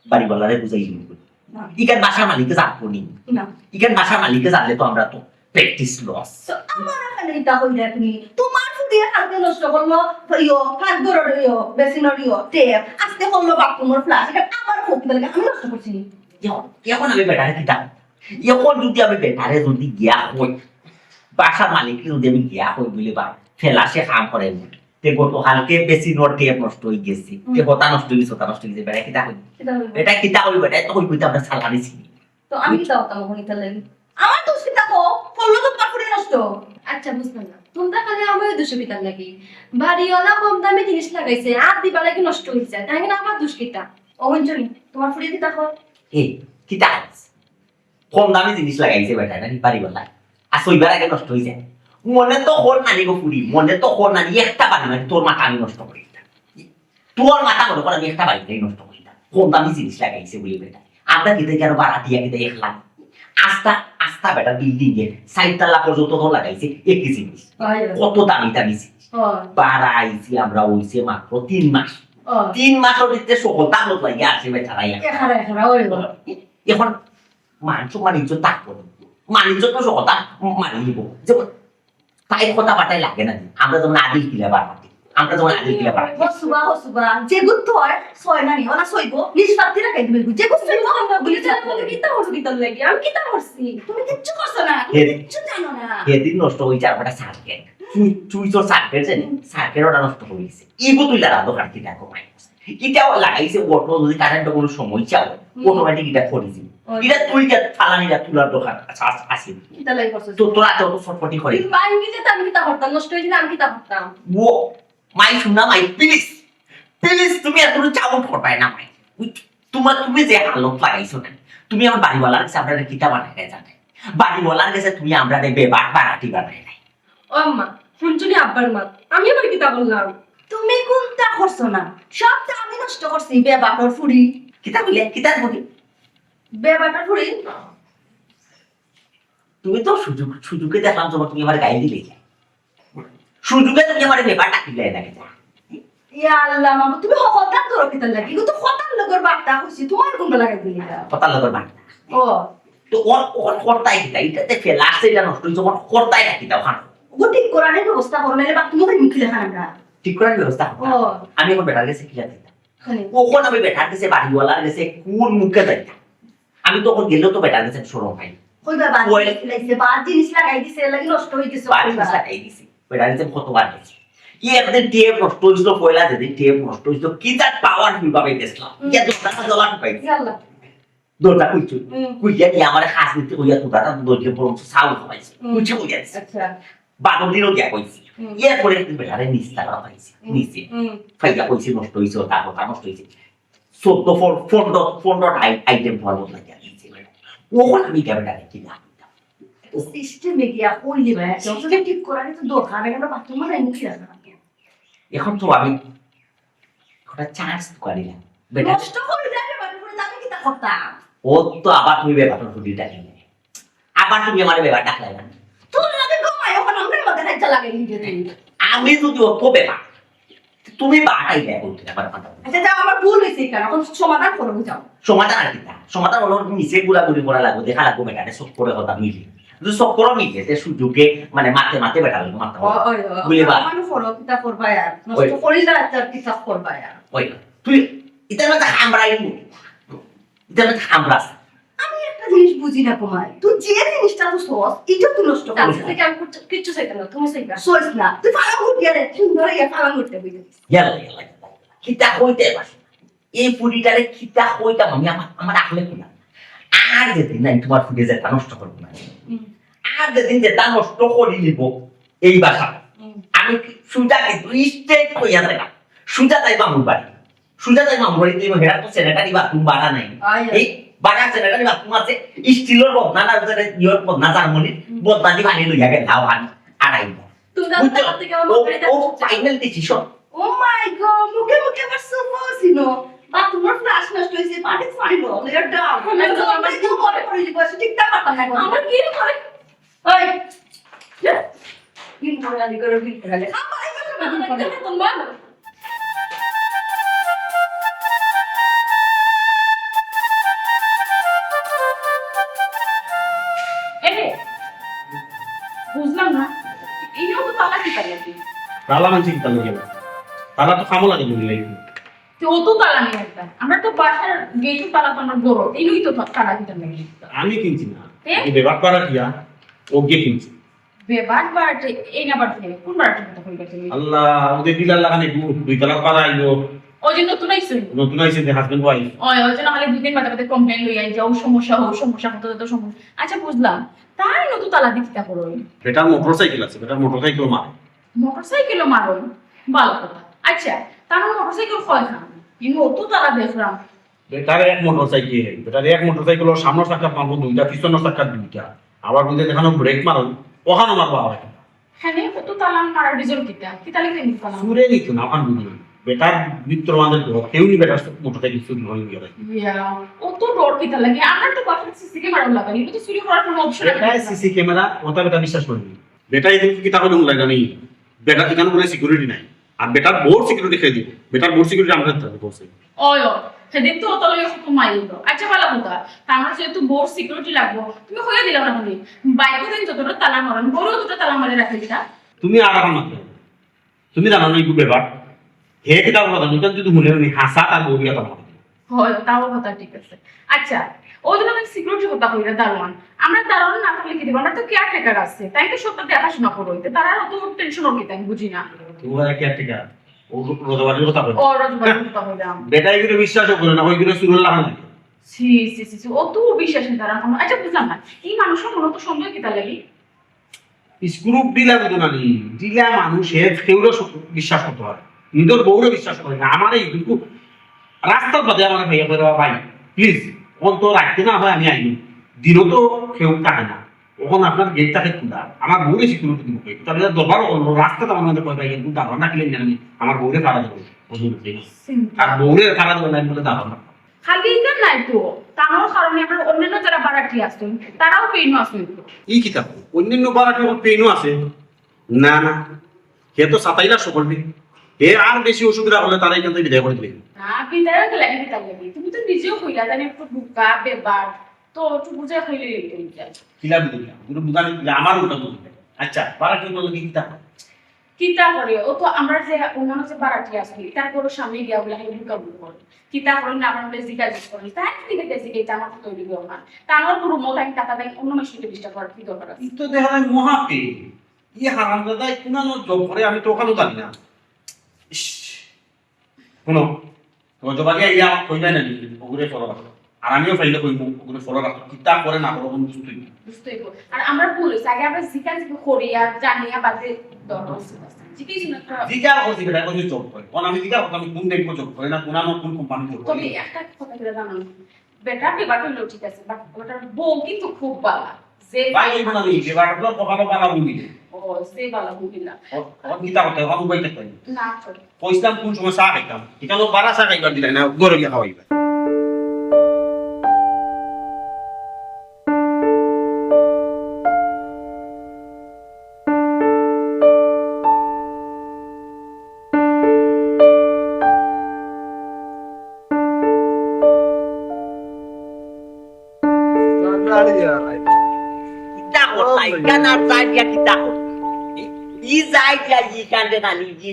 বাড়ি বলারে বুঝাই দিব ইকার বাসার মালিককে জানবো নি না ইকার বাসার মালিককে জানলে তো আমরা তো প্র্যাকটিস লস তো আমার এখানে এটা হইলে তুমি তোমার ফুটিয়ে হালকা নষ্ট করলো ইয়ো হাত ধরো ইয়ো বেসিনের ইয়ো টেপ আজকে করলো বাথরুমের ফ্লাশ এটা আমার ক্ষতি লাগে আমি নষ্ট করছি নি এখন আমি বেটারে কিতাম এখন যদি আমি বেটারে যদি গিয়া হই বাসার মালিককে যদি আমি গিয়া হই বলে বা ফেলাসে কাম করে তে গত হালকে বেশি নোট টেপ নষ্ট হয়ে গেছে তে বতা নষ্ট হয়ে গেছে নষ্ট হয়ে গেছে বেটা কিতা হই এটা হইব এটা কিতা হই বেটা তো হই কইতে আমরা সালারি ছিনি তো আমি কি দাও তামো হইতে লাগে আমার দোষ কি থাকো করলো তো তোমার ফুটিয়ে নষ্ট আচ্ছা বুঝলাম না তোমরা খালি আমার দুষ্কবিতার লাগি বাড়িওয়ালা কম দামে জিনিস লাগাইছে আর দিবা লাগি নষ্ট হইছে তাই না আমার দুষ্কিতা অবঞ্চনী তোমার ফুটিয়ে কি থাকো এ কিতা কম দামি জিনিস লাগাইছে বেটা নাকি বাড়ি বলা আর সইবার আগে নষ্ট হয়ে যায় মনে তো হল নানি গো ফুড়ি মনে তো হল নানি একটা বাড়ি মানে তোর মাথা আমি নষ্ট করি না তোর মাথা মনে কর আমি একটা বাড়িতেই নষ্ট করি না কম দামি জিনিস লাগাইছে বলি বেটা আমরা কিতে কি আরো বাড়া দিয়া কিতে একলাম আস্তা আস্তা বেটা বিল্ডিং এ 4 তলা পর্যন্ত তো লাগাইছে একই জিনিস কত দামি দামি জিনিস বাড়াইছি আমরা হইছে মাত্র 3 মাস 3 মাসের ভিতরে সকল তাগত লাগিয়ে আসে বেচারাই এখানে এখানে ওই এখন মানুষ মানিজ্য থাকবো মানিজ্য তো সকতা মানি নিব যেমন তাই কথা বাটাই লাগে না আমরা যেমন আদিল কিলা বাড়াতে আমরা যখন আগে দিলে পারি হসুবা যে গুত্ত হয় ছয় নানি ওনা ছয়ব নিষ্পাত্তি রাখাই দিবে যে গুত্ত ছয়ব আমরা বলি কিতা করছো কিতার লাগি আমি কিতা করছি তুমি কিচ্ছু করছো না তুমি কিচ্ছু জানো না সেদিন নষ্ট হয়েছে আর ওটা সার্কেট চুই তোর সার্কেট জানি সার্কেট ওটা নষ্ট হয়ে গেছে ইগো তুই লাগা দোকান কিনা কমাই এটাও লাগাইছে অটো যদি কারেন্ট কোনো সময় চাও অটোমেটিক এটা করে দিবি এটা তুই কে ফালানিটা তুলার দোকান আছে কিতা লাই করছো তো তোরা তো সটপটি করে আমি কি যেতাম কিতা করতাম নষ্ট হয়ে গেলে আমি কিতা করতাম ও মাই শুনা মাই প্লিজ প্লিজ তুমি এত চাউল ফটাই না মাই তুমি যে হালত লাগাইছো না তুমি আমার বাড়িওয়ালার কাছে আমরা কিতা বানাই নাই জানে বাড়িওয়ালার কাছে তুমি আমরা বেবাট বাড়াটি বানাই নাই ও আম্মা শুনছুনি আব্বার মত আমি আবার কিতা বললাম তুমি কোনটা করছো না সবটা আমি নষ্ট করছি বেবাটর ফুড়ি কিতা বলি কিতা বলি বেবাটর ফুড়ি তুমি তো সুযোগে দেখলাম তোমার তুমি আমার গায়ে দিলে সুযোগে তুমি আমার বেবার ডাকিলে না ইয়া আল্লাহ মামা তুমি হঠাৎ ধরো কিতা লাগি কিন্তু হঠাৎ লগর বাটটা হইছি তোমার কোনটা লাগাই দিলি কথা লগর বাট ও তো ওর কর্তাই কিতা এটাতে ফেলাস এটা নষ্ট হইছে ওর কর্তাই ডাকি দাও খান ও ঠিক করার ব্যবস্থা করো নাইলে বাট তুমি মুখে লেখা না ঠিক করার ব্যবস্থা ও আমি এখন বেটার কাছে কি যাইতাম খালি কখন আমি বেটার কাছে বাড়িওয়ালার কাছে কোন মুখে যাইতাম আমি তখন গেলেও তো বেটার কাছে সরম ভাই কই বাবা লাইছে বা জিনিস লাগাই দিছে লাগি নষ্ট হই গেছে বাড়ি লাগাই দিছি বেটার কাছে কতবার গেছি কি একদিন টেপ নষ্ট হইছিল পয়লা যেদিন টেপ নষ্ট হইছিল কি তার পাওয়ারফুল ভাবে গেছিলাম ইয়া দোকানটা জ্বলা ঢুকাইছি আল্লাহ দরজা কইছো কইয়া কি আমার হাস দিতে কইয়া তো দাদা দরজা বরং সাউন্ড হইছে কুচে কইয়া আচ্ছা বাদর দিনও গিয়া কইছি ইয়া পরে একদিন বেটারে নিস্তারা পাইছি নিচে ফাইয়া কইছি নষ্ট হইছে তার কথা নষ্ট হইছে 14 আইটেম ফল লাগিয়া দিয়েছে ওখন আমি ক্যামেরা কিনা সিস্টেমে গিয়া কইলি ভাই যতটা ঠিক করার তো দরকার আমরা বাথরুম নাই মুখে আসবে এখন তো আমি একটা চান্স করিলাম বেটা নষ্ট করে যাবে বাথরুমে আমি কি তা করতাম ও তো আবার তুমি বেবাটন ফুটি ডাকিলে আবার তুমি আমার বেবা ডাকলে না তোর লাগে ঘুমায় ওখানে আমরা মধ্যে হাইটা লাগাই দিতে আমি যদি অত বেবা তুমি বাটাই দেয় বলতে আমার কথা আচ্ছা যাও আমার ভুল হইছে কেন এখন সমাধান করো যাও সমাধান আর কিতা সমাধান হলো নিচে গুলাগুলি করা লাগবে দেখা লাগবে বেটারে সব করে কথা মিলি যদি সব করে মিলে তে সুযোগে মানে মাতে মাতে বেটা লাগবে মাথা বুঝলে বা মানুষ ফলো কিতা করবা আর নষ্ট করিলা একটা কিতা করবা আর ওই তুই এটা না হামরাই এটা না হামরাস আমি একটা জিনিস বুঝি না কুমার তুই যে জিনিসটা তো সস এটা তুই নষ্ট তাহলে করিস থেকে আমি কিচ্ছু চাইতাম না তুমি চাইবা সস না তুই ফালা করতে রে সুন্দর ইয়া ফালা করতে বুঝি গেল কিতা হইতে পারে এই পুরিটারে কিতা হইতাম আমি আমার আখলে কুলা আর যেদিন নাই তোমার ফুটে যেটা নষ্ট করবো না আর যেদিন যেটা নষ্ট করি নিব এই বাসা আমি সুজা কিন্তু স্ট্রেট হইয়া যায় না সুজা তাই মামুর বাড়ি সুজা তাই মামুর বাড়ি তুমি হেরা তো সেনেটারি বাথরুম বাড়া নাই এই বাড়া সেনেটারি বাথরুম আছে স্টিলের বদনা না ইয়র বদনা জার্মানির বদনা দি বানিয়ে লইয়া গেল লাভ হানি আড়াই তুমি দাদা থেকে আমার বাড়িতে ও ফাইনাল ডিসিশন ও মাই গড মুখে মুখে আবার সুফোসিনো বাথরুমের ফ্লাশ নষ্ট হইছে পানি ফাইনো লেয়ার ডাউন আমার কি করে করে দিব ঠিকঠাক পাতা না আমার কি করে ওই বিল করে আলি করে বিল করে আমার তোমার বুঝলাম না এইও তো তালা কি পারে তালা মানছি কি তালা গেল তালা তো খামো লাগে বুঝলে তো ও তো তালা নেই একটা আমরা তো বাসার গেটও তালা তো আমরা বড় এইগুলোই তো তালা দিতে নেই আমি কিনছি না এ? এই বেবার পাড়া কিয়া ও গিয়ে কিনছি বেবাট বাড়তে এই না বাড়তে কোন বাড়তে কথা কই গেছে আল্লাহ ওদের দিলার লাগানে দুই তালা পাড়া আইলো ওই জন্য তো নাইছে নতুন আইছে যে হাজবেন্ড ওয়াইফ ওই জন্য খালি দুদিন মাঝে মাঝে কমপ্লেন লই আই যাও সমস্যা হতো তো সমস্যা আচ্ছা বুঝলাম তাই নতুন তালা দিতে করো বেটার মোটরসাইকেল আছে বেটার মোটরসাইকেল মারে মোটরসাইকেলও মারো ভালো কথা আচ্ছা তার মোটরসাইকেল কয় খান কিন্তু অত তালা দেখলাম বেটার এক মোটরসাইকেল বেটার এক মোটরসাইকেল ওর সামনের চাকা পাবো দুইটা পিছনের চাকা দুইটা আবার বলতে দেখানো ব্রেক মারো ওখানে মারবো আবার হ্যাঁ অত তালা মারার রিজন কিতা লাগে নিতাম সুরে নিত না আমার বুঝি বেটার মিত্র আমাদের কেউ নি বেটার মোটরসাইকেল চুরি হয়ে গেল অত ডর কিতা লাগে আমার তো বাসার সিসি ক্যামেরা লাগাই এটা তো চুরি করার কোনো অপশন বেটা সিসি ক্যামেরা ওটা বেটা বিশ্বাস করিনি বেটা এদিকে কি টাকা দেবো জানি বেটা এখানে কোনো সিকিউরিটি নাই আর বেটার বোর্ড সিকিউরিটি খেয়ে দিব বেটার বোর্ড সিকিউরিটি আমাদের থাকবে বলছে ওই সেদিন তো তলে কত মাইল তো আচ্ছা ভালো কথা আমার যেহেতু বোর্ড সিকিউরিটি লাগবো তুমি হয়ে দিলাম না বাইকে দিন যতটা তালা মারেন বড় যতটা তালা মারে রাখে দিটা তুমি আর আমার মাত্র তুমি জানো না একটু ব্যাপার হে কেটা কথা নতুন যদি মনে হয় হাসা তার বউরি কথা বলে হয় তাও কথা ঠিক আছে। আচ্ছা ওই জন্য আমি সিকিউরিটি কথা কইরা দারোয়ান, আমরা দারোয়ান না থাকলে কি দেব, আমরা তো কেয়ারটেকার আছে, তাই তো সবটা দেখাশোনা করো হইতে, তারা অত টেনশন ওর কি তাই বুঝি না। তোমার কি আর টিকা ও রোজবারের কথা বলে ও রজবারের কথা হইলাম বেটা এগুলো বিশ্বাসও করে না ওইগুলো সুরুল্লাহ না সি সি সি ও তো বিশ্বাস নেই তারা কোনো। আচ্ছা বুঝলাম না এই মানুষের মনে তো সন্দেহ কি তার লাগি স্ক্রুপ দিলা বুঝো না নি দিলা মানুষের কেউরও বিশ্বাস করতে পারে নিজের বউরও বিশ্বাস করে না আমার এই কিন্তু রাস্তার পথে আমার ভাইয়া করে ভাই প্লিজ ওখান তো রাখতে না হয় আমি আইনি দিনও তো কেউ থাকে না ওখান আপনার গেটটাকে খোলা আমার বউরে সিকিউরিটি দিব তবে দরবারও করলো রাস্তাতে আমার মধ্যে কয় ভাই কিন্তু দাঁড়ান না কিনে জানি আমার বউরে ফাড়া দেবো আর বউরে ফাড়া দেবো না বলে দাঁড়ান না খালি এটা নাই তো তারও কারণে আমরা অন্যান্য যারা বাড়াটি আসছেন তারাও পেইন আসছেন এই কিতাব অন্যান্য বারাটি পেইনও আছে না না হে তো সাতাইলা সকলবি হে আর বেশি অসুবিধা হলে তারা এখান থেকে বিদায় করে দিবে না বিদায় গেলে বিদায় লাগবে, তুমি তো নিজেও কইলা জানি একটু বুকা বেবার তো একটু বুঝে খাইলে কিলা বুঝলাম পুরো বুঝানি আমার উল্টা বুঝবে আচ্ছা বারাটি বললো কি কিতাব কিতা করে ও তো আমরা যে অন্যান্য যে বাড়াটি আসবি তারপরও সামনে গিয়া বলে আমি বুকা বুক করি কিতা করে না আমরা জিজ্ঞাসা করি তাই দিকে গেছি এটা আমার তৈরি হবে না তারপর পুরো মত আমি টাকা দেন অন্য মেশিনকে ডিস্টার্ব করার কি দরকার আছে। ই তো দেখা যায় মহাপে ই হারামজাদা কোন জব করে আমি তো ওখানেও জানি না শোনো গজবাগে ইয়া কইবাই না ওগুলো ফলো রাখো আর আমিও ফাইলে কইব ওগুলো ফলো রাখো কিতাব করে না করো কোনো বুঝতেই না বুঝতেই পারো আর আমরা পুলিশ আগে আমরা জিজ্ঞাসা করি আর জানিয়া বাদে দরকার আছে জিজ্ঞেস না জিজ্ঞাসা করছি বেটা কই জব করে কোন আমি জিজ্ঞাসা করতাম কোন দেখ জব করে না কোন আমার কোন কোম্পানি জব তবে করে একটা কথা করে জানো বেটা বেবাটা লো ঠিক আছে বাট ওটার বউ কিন্তু খুব ভালো যে ভাই এই মানে বেবাটা তো কখনো বালা বুঝি ও সে ভালো বুঝিলা ও কিতাব করতে ও বইতে কই না করে কইছিলাম কোন সময় চা খাইতাম এখানে বারা চা খাইবার দিলাই না গরু গিয়া খাওয়াইবা কিতা করলাই কানার যাইয়া কিতা কর ই যাইয়া ই কান্দে নানি ই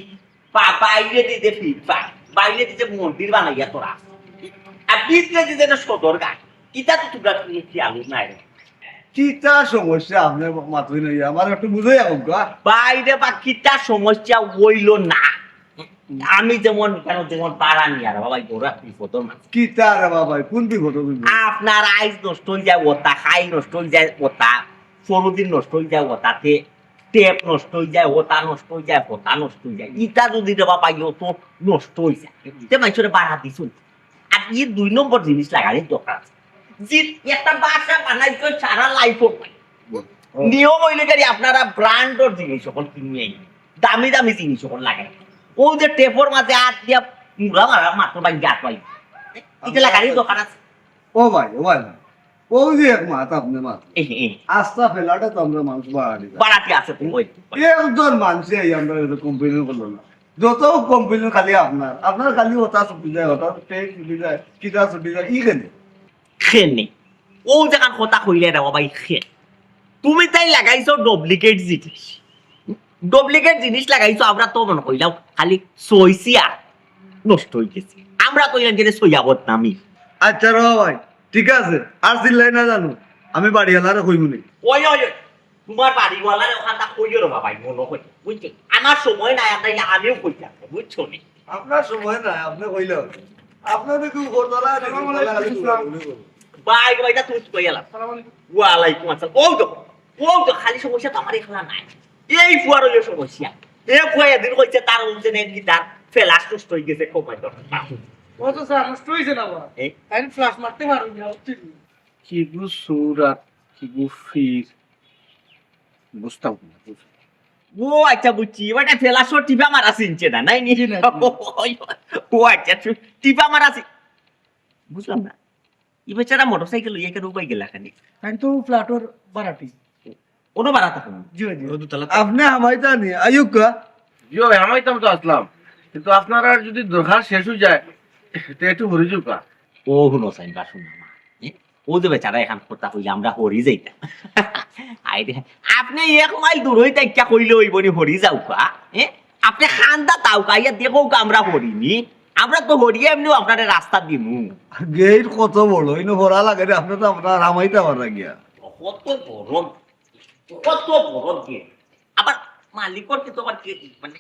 বাইরে দিতে ফিরবা বাইরে দিতে মন্দির বানাইয়া তোরা আর বিদ্রে দিতে না সদর গা কিতা তো তোমরা কি আলু নাই কিতা সমস্যা আপনার মাথুই নাই আমার একটু বুঝাই হোক গা বাইরে বা কিতা সমস্যা হইল না আমি যেমন কেন যেমন পাড়া নিয়ে আর বাবা গোরা বিপদর মানুষ কিতা রে বাবা কোন বিপদ আপনার আইস নষ্ট হয়ে যায় ওটা খাই নষ্ট হয়ে যায় ওটা সরুদিন নষ্ট হয়ে যায় ওটাতে টেপ নষ্ট হয়ে যায় ওটা নষ্ট হয়ে যায় ওটা নষ্ট হয়ে যায় ইটা যদি দেবা পাই তো নষ্ট হয়ে যায় তে মানুষের বাড়া দিছুন আর ই 2 নম্বর জিনিস লাগালে দরকার আছে যে একটা বাসা বানাইতে সারা লাইফ নিয়ম হইলে গাড়ি আপনারা ব্র্যান্ডর জিনিস সকল কিনে দামি দামি জিনিস সকল লাগাই ও যে টেপর মাঝে হাত দিয়া পুরা মারা মাত্র বাই গাত পাই এটা লাগারই দরকার আছে ও ভাই ও যে এক মাত আপনি মাত এই আস্থা ফেলাটা তো আমরা মানুষ বাড়ানি বাড়াতে আছে তুমি ওই একজন মানুষে আমরা কোম্পানি করলো না যত কোম্পানি খালি আপনার খালি ওটা ছুটি যায় ওটা টেক ছুটি যায় কিতা ছুটি যায় ই কেন খেনে ও জায়গার কথা কইলে না বাবা খেন তুমি তাই লাগাইছো ডুপ্লিকেট জিনিস লাগাইছো আমরা তো মনে কইলাম খালি সইছি আর নষ্ট হয়ে গেছে আমরা কইলাম যে সইয়াবত নামি আচ্ছা র ভাই ঠিক আছে আর চিল্লাই না জানো আমি বাড়িওয়ালারে কইব নি ওই তোমার বাড়িওয়ালার ওখানটা কইও রে বাবা মনে কই বুঝছি আমার সময় নাই তাই আমিও কইতে বুঝছো নি আপনার সময় না আপনি কইলে আপনাদের কেউ করতলা বাইটা তুই কই এলাম ওয়ালাইকুম আসসালাম ও তো খালি সমস্যা তো আমার এখানে নাই এই ফুয়ার হইলো সমস্যা এ ফুয়া এদিন কইছে তার যে নেন কি তার ফ্ল্যাশ নষ্ট হয়ে গেছে কমাই দরকার ও তো স্যার নষ্ট হয়েছে না বা এই? তাই ফ্লাশ মারতে পারবি না উচিত কি গু সুরাত কি গু ফির বুঝতাম না ও আচ্ছা বুঝছি এবারে ফ্ল্যাশ টিপা মারা চিনছে না নাই নি ও আচ্ছা টিপা মারা বুঝলাম না ই বেচারা মোটরসাইকেল লইয়া কেন উপায় গেলা খানি তাই তো ফ্ল্যাটর বাড়াটি কোনো বাড়া থাকুন জি জি আপনি আমায় জানি আয়ুকা জিও আমাইতাম তো আসলাম কিন্তু আপনার আর যদি দরকার শেষ হয়ে যায় তো একটু হরি যুকা ও হুনো সাইন বা শুনা মা ও যে বেচারা এখন কথা হইলে আমরা হরি যাইতাম আই দেখেন আপনি 1 মাইল দূর হইতে ইচ্ছা কইলে হইব নি হরি যাও কা আপনি খান্দা তাও কাইয়া দেখো আমরা হরিনি আমরা তো হরিয়ে এমনিও আপনার রাস্তা দিমু গেট কত বড় ইনো ভরা লাগে রে, আপনি তো আপনার রামাইতে পারা গিয়া। কত বড় গেট আবার মালিকর কি তোমার মানে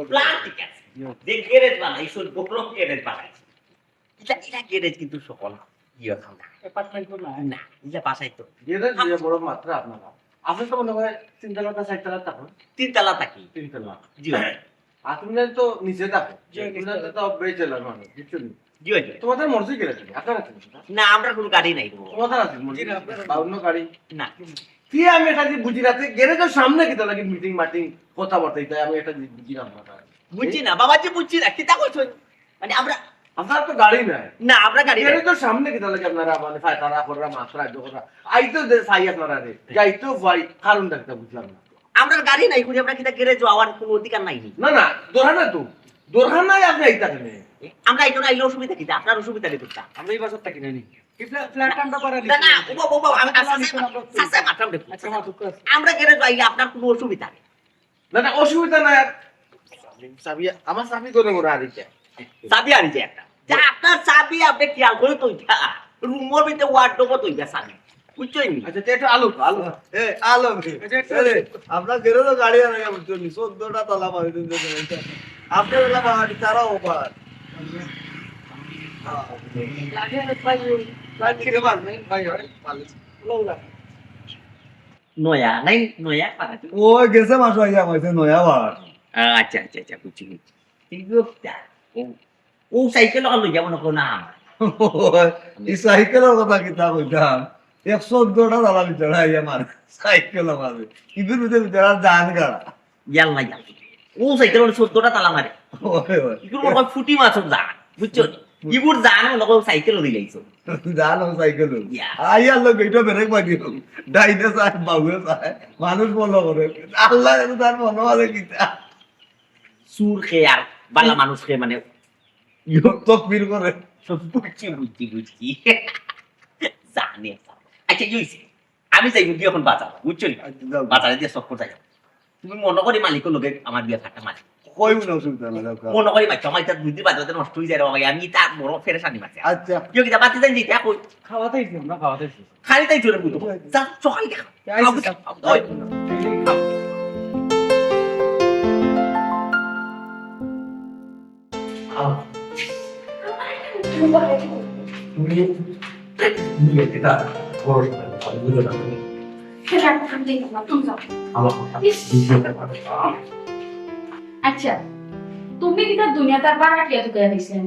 প্ল্যান ঠিক আছে যে গ্যারেজ বানাইছো বড় গ্যারেজ বানাইছো এটা গ্যারেজ কিন্তু সকল ইয়ে খাও না অ্যাপার্টমেন্ট তো না না এটা বাসাই তো যেটা যে বড় মাত্রা আপনারা আপনি তো মনে হয় 3 তলা 4 তলা থাকুন 3 তলা থাকি 3 তলা জি আর তুমি তো নিচে থাকো তুমি তো বেচেলার মানুষ বুঝছো নি? জি জি তোমাদের মর্জি গেলে তুমি আপনারা তুমি না আমরা কোনো গাড়ি নাই গো। তোমাদের আছে মর্জি বা অন্য গাড়ি না কি আমি এটা যে বুঝি রাতে গ্যারেজের সামনে কি লাগে মিটিং মাটিং কথা বলতে তাই আমি এটা বুঝি না আপনারা বুঝছি না বাবাজি বুঝছি না কিতা কইছো মানে আমরা আপনার তো গাড়ি নাই না আমরা গাড়ি নাই। গ্যারেজের সামনে কি লাগে আপনারা মানে ফায়তারা করা মাত্রা জোকরা আইতো দে সাই আপনারা রে যাইতো ভাই কারণ দেখতে বুঝলাম না আমরা গাড়ি নাই খুঁজে আমরা কিতা গ্যারেজ যাওয়ার কোনো অধিকার নাই নি। না না দরকার না তো দরকার নাই আপনি আইতা কেন আমরা এই জন্য আইলে অসুবিধা কিতা আপনার অসুবিধা নেই করতা আমরা এই বাসারটা কিনে নি ফ্ল্যাট আমরা করা না না ও বাবা আমি সাসা মাত্রাম দেখো আচ্ছা মা দুঃখ আছে আমরা গ্যারেজ আইলে আপনার কোনো অসুবিধা নেই না না অসুবিধা নাই আর চাবি আমার চাবি করে মোরা আরিকে চাবি আনিছে একটা যা আপনার চাবি আপনি খেয়াল করে তো রুমের ভিতরে ওয়ার্ডরোব তো চাবি বুঝছই নি আচ্ছা এটা আলু আলু এ আলো রে, আপনার গেরো গাড়ি আর আগে বুঝছো নি 14টা তলা মারি দিন যে আপনার এলা বাড়ি তারা ওভার নয়া নাই নয়া পারাটি ও গেছে মাস আইয়া আমাইছে নয়া বার। আচ্ছা আচ্ছা আচ্ছা বুঝছি বুঝছি কিন্তু ও সাইকেল লগালো যেমন না এই সাইকেলের কথা কিতা কইতাম 114টা তলা ভিতরে আইয়া মার সাইকেল মারে ইগুর ভিতরে জান গাড়া ইয়াল না ইয়াল ও সাইকেল 14টা তালা মারে ওই ওই ইগুর মনে হয় ফুটি মাছর জান বুঝছো ইগুর জান মনে হয় সাইকেল দিলাইছো জান সাইকেল ইয়া। আইয়া লোক এটা বেরেক বাকি ডাইনে সাই বাবুয়ে সাই মানুষ বলো করে আল্লাহ জানে তার মনে আছে কিতা সুর খেয়ে আর বালা মানুষ খেয়ে মানে ইয়োগ তকবীর করে বুঝছি বুঝছি বুঝছি জানে আচ্ছা কি হয়েছে আমি যাই গিয়ে এখন বাজার বুঝছো নি বাজারে দিয়ে চক্কর যাই তুমি মনে করি মালিকের লোকে আমার বিয়ে থাকা মালিক কই মনে অসুবিধা না দাও মনে করি বাচ্চা আমার দুই দিন বাজারে নষ্ট হয়ে যায় রে বাবা আমি তার বড় ফেরে সানি মারছি আচ্ছা কেউ কি বাতি যাই দিতে কই খাওয়াতেই আমরা খাওয়াতেই খালি তাই চলে বুঝো যা সকাল দেখা আচ্ছা তুমি দিতা দুনিয়াটার বারাটিয়া তো কইয়া দিছেন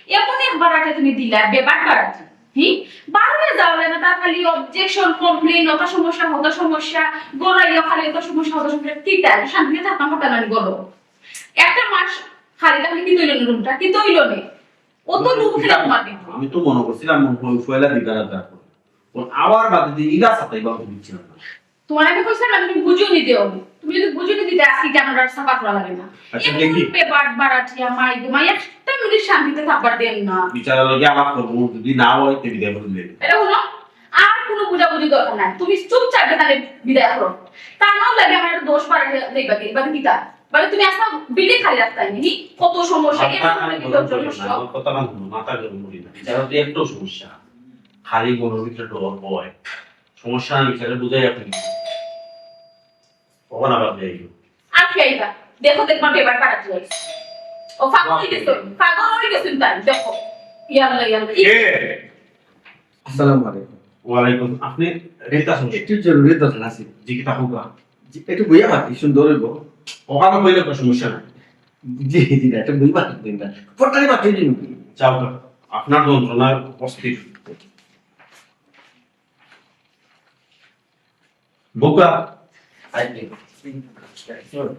এমন এক বারাটিয়া তুমি দিলা বেবাক বারাটি বারণে যাওয়া না তার খালি অবজেকশন কমপ্লেইন অত সমস্যা গোড়াইয়া খালি অত সমস্যা কি তার শান্তি থাকা মতো না গলো একটা মাস খালি তাহলে কি তৈল রুমটা কি তৈল নে ও তো লুক খেলা তোমার দিন আমি তো মনে করছিলাম ফুয়েলা দিকার আবার বাদে দিয়ে ইলা সাতাই বাবু দিচ্ছি না তোমার আমি কইছিলাম না তুমি বুঝিও নিতে হবে তুমি যদি বুঝিও নিতে আজকে ক্যামেরার সাফা করা লাগে না আচ্ছা, দেখি। পেপার বারাটিয়া মাই ঘুমাই একটা মিনিট শান্তিতে থাকবার দেন না বিচারের লগে আলাপ করবো যদি না হয় তে বিদায় করে দিলে এটা হলো আর কোনো বুঝাবুঝি দরকার নাই তুমি চুপচাপ এখানে বিদায় করো তা নাও লাগে আমার একটা দোষ বাড়াতে দেখবা কি বা কিতা মানে তুমি আসা বিল্ডিং খালি রাস্তায় নি কত সমস্যা এর মধ্যে ভিতর সমস্যা কথা না মাথা গরম করি না বিচারের তো একটু সমস্যা খালি গরুর ভিতরে ডর বয় সমস্যা না বিচারে বুঝাই আপনি কখন আবার যাই আর খেইবা দেখো দেখবা পেপার বাড়াতে যাইছে ও পাগল হয়ে গেছে তাই দেখো ইয়াল্লা আসসালামু আলাইকুম ওয়ালাইকুম আপনি রেতা শুনছি একটু জরুরি দরকার আছে জি কি থাকুক একটু বইয়া মাতি সুন্দর হইব ওখানে কইলে কোনো সমস্যা নাই জি জি একটু বই মাতি দিন না পড়তালি মাতি দিন যাও আপনার যন্ত্রণার অস্থির বোকা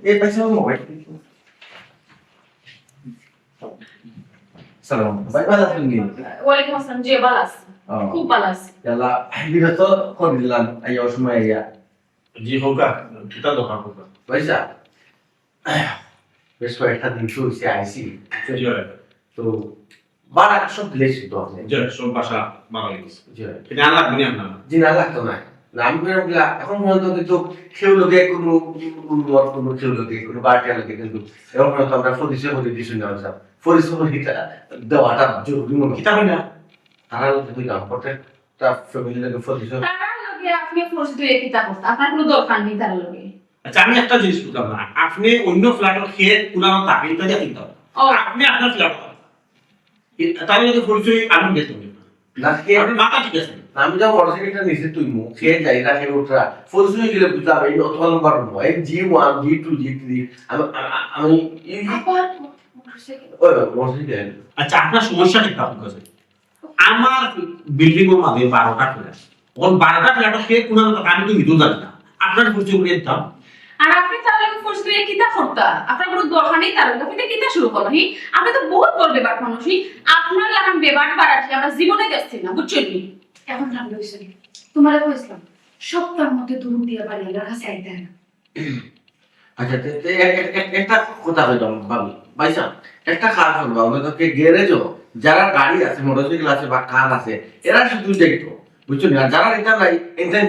এই পয়সা মোবাইল সালাম ভাই ভালো আছেন নি ওয়ালাইকুম আসসালাম জি ভালো আছি খুব ভালো আছি ইয়ালা বিরত করে দিলাম আইয়া সময় আইয়া জি হোকা কিতা দোকান হোকা পয়সা বেশ কয়েকটা দিন শুয়েছি আইসি জি তো বাড়া সব দিলেছি তো আপনি জি সব বাসা বাঙালি জি এটা আনলাম দুনিয়া না জি না লাগতো না নাম করে এখন পর্যন্ত কিন্তু কেউ লোকে কোনো কেউ লোকে কোনো বাড়ির লোকে কিন্তু এখন পর্যন্ত আমরা পরিচয় করে দিচ্ছি না পরিচয় দেওয়াটা জরুরি মনে কিতা হই না তারা যদি নাম প্রত্যেকটা ফ্যামিলি লোকে পরিচয় তার লগে আপনি পরিচিত হয়ে কিতা করতে আপনার কোনো দরকার নেই তার লগে। আচ্ছা আমি একটা জিনিস বুঝলাম না, আপনি অন্য ফ্ল্যাটের খেয়ে পুরানো তাকে ইত্যাদি কিনতে হবে, ও আপনি আপনার ফ্ল্যাট তাহলে যদি পরিচয় আমি দেখতে হবে না কে আপনার মাথা ঠিক আছে। আমি যা মোটরসাইকেলটা নিচে তুই মুখ খেয়ে যাই না খেয়ে উঠরা পরিচয় দিলে বুঝলাম এই অথবা নম্বর নয় G1 G2 G3 আমি আবার মোটরসাইকেল ওই মোটরসাইকেল আচ্ছা আপনার সমস্যাটা কি আপনার কাছে? আমার বিল্ডিং এর মধ্যে 12টা ফ্ল্যাট, ওই 12টা ফ্ল্যাটের খেয়ে পুরানো তাকে আমি তো মিটু জানি না, আপনার পরিচয় করে দিতাম। আর আপনি তার লগে পরিচিত হয়ে কিতা করতা আপনার কোনো দরকার নেই তার লগে, আপনি তো কিতা শুরু করলো হি আপনি তো বহুত বড় বেবাট মানুষ হি, আপনার লাগাম বেবাট বাড়াচ্ছি আমরা জীবনে দেখছি না বুঝছেন নি। এখন নাম লইছে তোমার কইছিলাম সপ্তাহের মধ্যে দূর দিয়ে বাড়ি রাখা চাইতে না। আচ্ছা একটা কথা কইতাম ভাবি ভাইসা একটা কাজ করবো আমাদেরকে গ্যারেজও যারা গাড়ি আছে মোটরসাইকেল আছে বা কার আছে এরা শুধু দেখতো বুঝছো না, যারা এটা নাই এনসান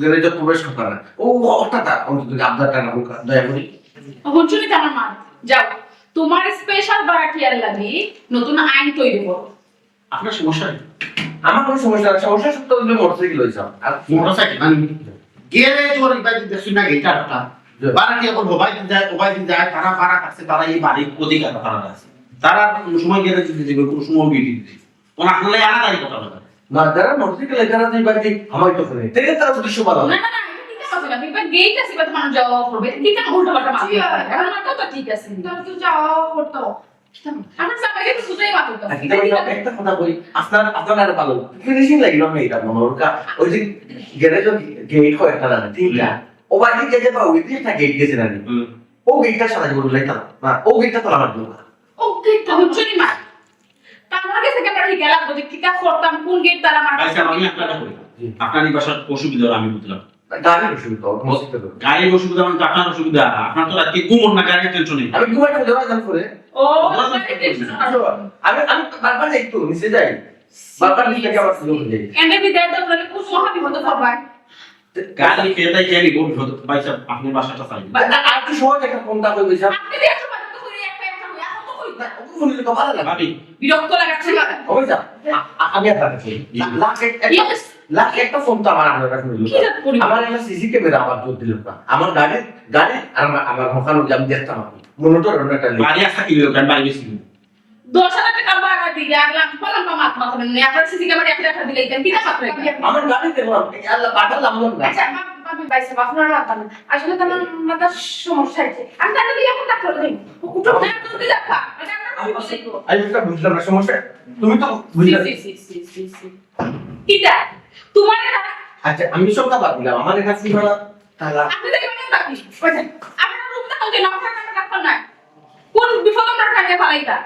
গ্যারেজে প্রবেশ করতে না ও অর্থাৎ অন্তত আবদারটা না দয়া করি বুঝছো নি আমার মা যাও তোমার স্পেশাল বাড়াটিয়ার লাগি নতুন আইন তৈরি করো। আপনার সমস্যা কি? আমার কোনো সমস্যা না, সমস্যা সত্য হলে মোটরসাইকেল হয়েছে আর মোটরসাইকেল মানে গেলে তোর বাড়ি দেখছি না গেটা একটা বাড়া কি এখন ওবাই দিন যায় তারা বাড়া কাছে তারা এই বাড়ির অধিকার তারা আছে, তারা কোনো সময় গেলে দিতে দিবে কোনো সময় বিয়ে দিতে ওনা আসলে আলাদাই কথা বলে না যারা মোটরসাইকেল যারা যে বাড়ি আমার তো করে থেকে তারা উদ্দেশ্য ভালো না না না এটা ঠিক আছে না বিবা গেট আছে বাট মানুষ যাওয়া করবে কিতা উল্টো পাল্টা মারবে এখন মাত্র তো ঠিক আছে তোর তো যাওয়া করতো আমার সবাইকে তো সুতাই মাত্র তো একটা কথা বলি আপনার আর ভালো ফিনিশিং লাগিল না এটা মনে ওর ওই যে গ্যারেজ গেট হয় একটা না তিনটা ও বাড়ি গেছে বা ওই দিকে একটা গেট গেছে না ও গেটটা সারা জীবন লাইতাম না ও গেটটা তো আমার জন্য ওকে তো বুঝছনি মা তার কাছে কেমন গেলাম বুঝি কিতা করতাম কোন গেট তারা আমার আচ্ছা আমি আপনাকে বলি আপনার এই বাসার অসুবিধা আমি বুঝলাম, গাড়ি অসুবিধা মসজিদে গাড়ির অসুবিধা মানে তো আপনার অসুবিধা, আপনার তো রাতে ঘুমোন না গাড়ির টেনশন নেই। আমি ঘুমাই ফেলে রাজান করে ও আমি বারবার যাই তো নিচে যাই বারবার নিচে থেকে আবার শুরু হয়ে যাই এন্ডে বিদায় তো বলে কোন মহাবি হতে পারবাই গাড়ি খেয়ে তাই খেয়ে নিব বিপদ পাইছে আপনি বাসাটা চাই আর কি সহজ একটা ফোনটা কই বইছা আপনি দেখো বাদ তো করে একটা একটা হই এখন তো কই না ও ফোনে তো ভালো লাগে ভাবি বিরক্ত লাগাচ্ছে না ওই যা আমি আপনাকে বলি লাখ একটা ফোন তো আমার আপনার কাছে কি রাত করি আমার একটা সিসি ক্যামেরা আমার জোর দিল না আমার গাড়ি আর আমার মকানো আমি দেখতাম মনোটর একটা বাড়ি আসা কি লোক বাড়ি বেশি 10,000 টাকা ভাড়া দিয়ে আগলাম পালাম পা মাত মাত নেই আপনার সিসি ক্যামেরা একটা একটা দিলেই দেন কিটা পাত্র আমার গাড়ি দেখলাম আল্লাহ পাঠালাম না আচ্ছা ভাবি বাইসে আপনার মাথা না আসলে তোমার মাথার সমস্যা আছে আমি তাহলে দিয়ে এখন ডাক্তার দেই উঠো না তুমি দেখা এটা আমি আমরা একটা বুঝলাম না সমস্যা তুমি তো বুঝলে কিটা তোমার আচ্ছা আমি সবটা বাদ দিলাম আমার এটা কি হলো তাহলে আপনি দেখবেন না বাকি আপনার রূপটা হচ্ছে না আপনার ডাক্তার না কোন বিপদ আমরা খাইয়ে ফেলাইতা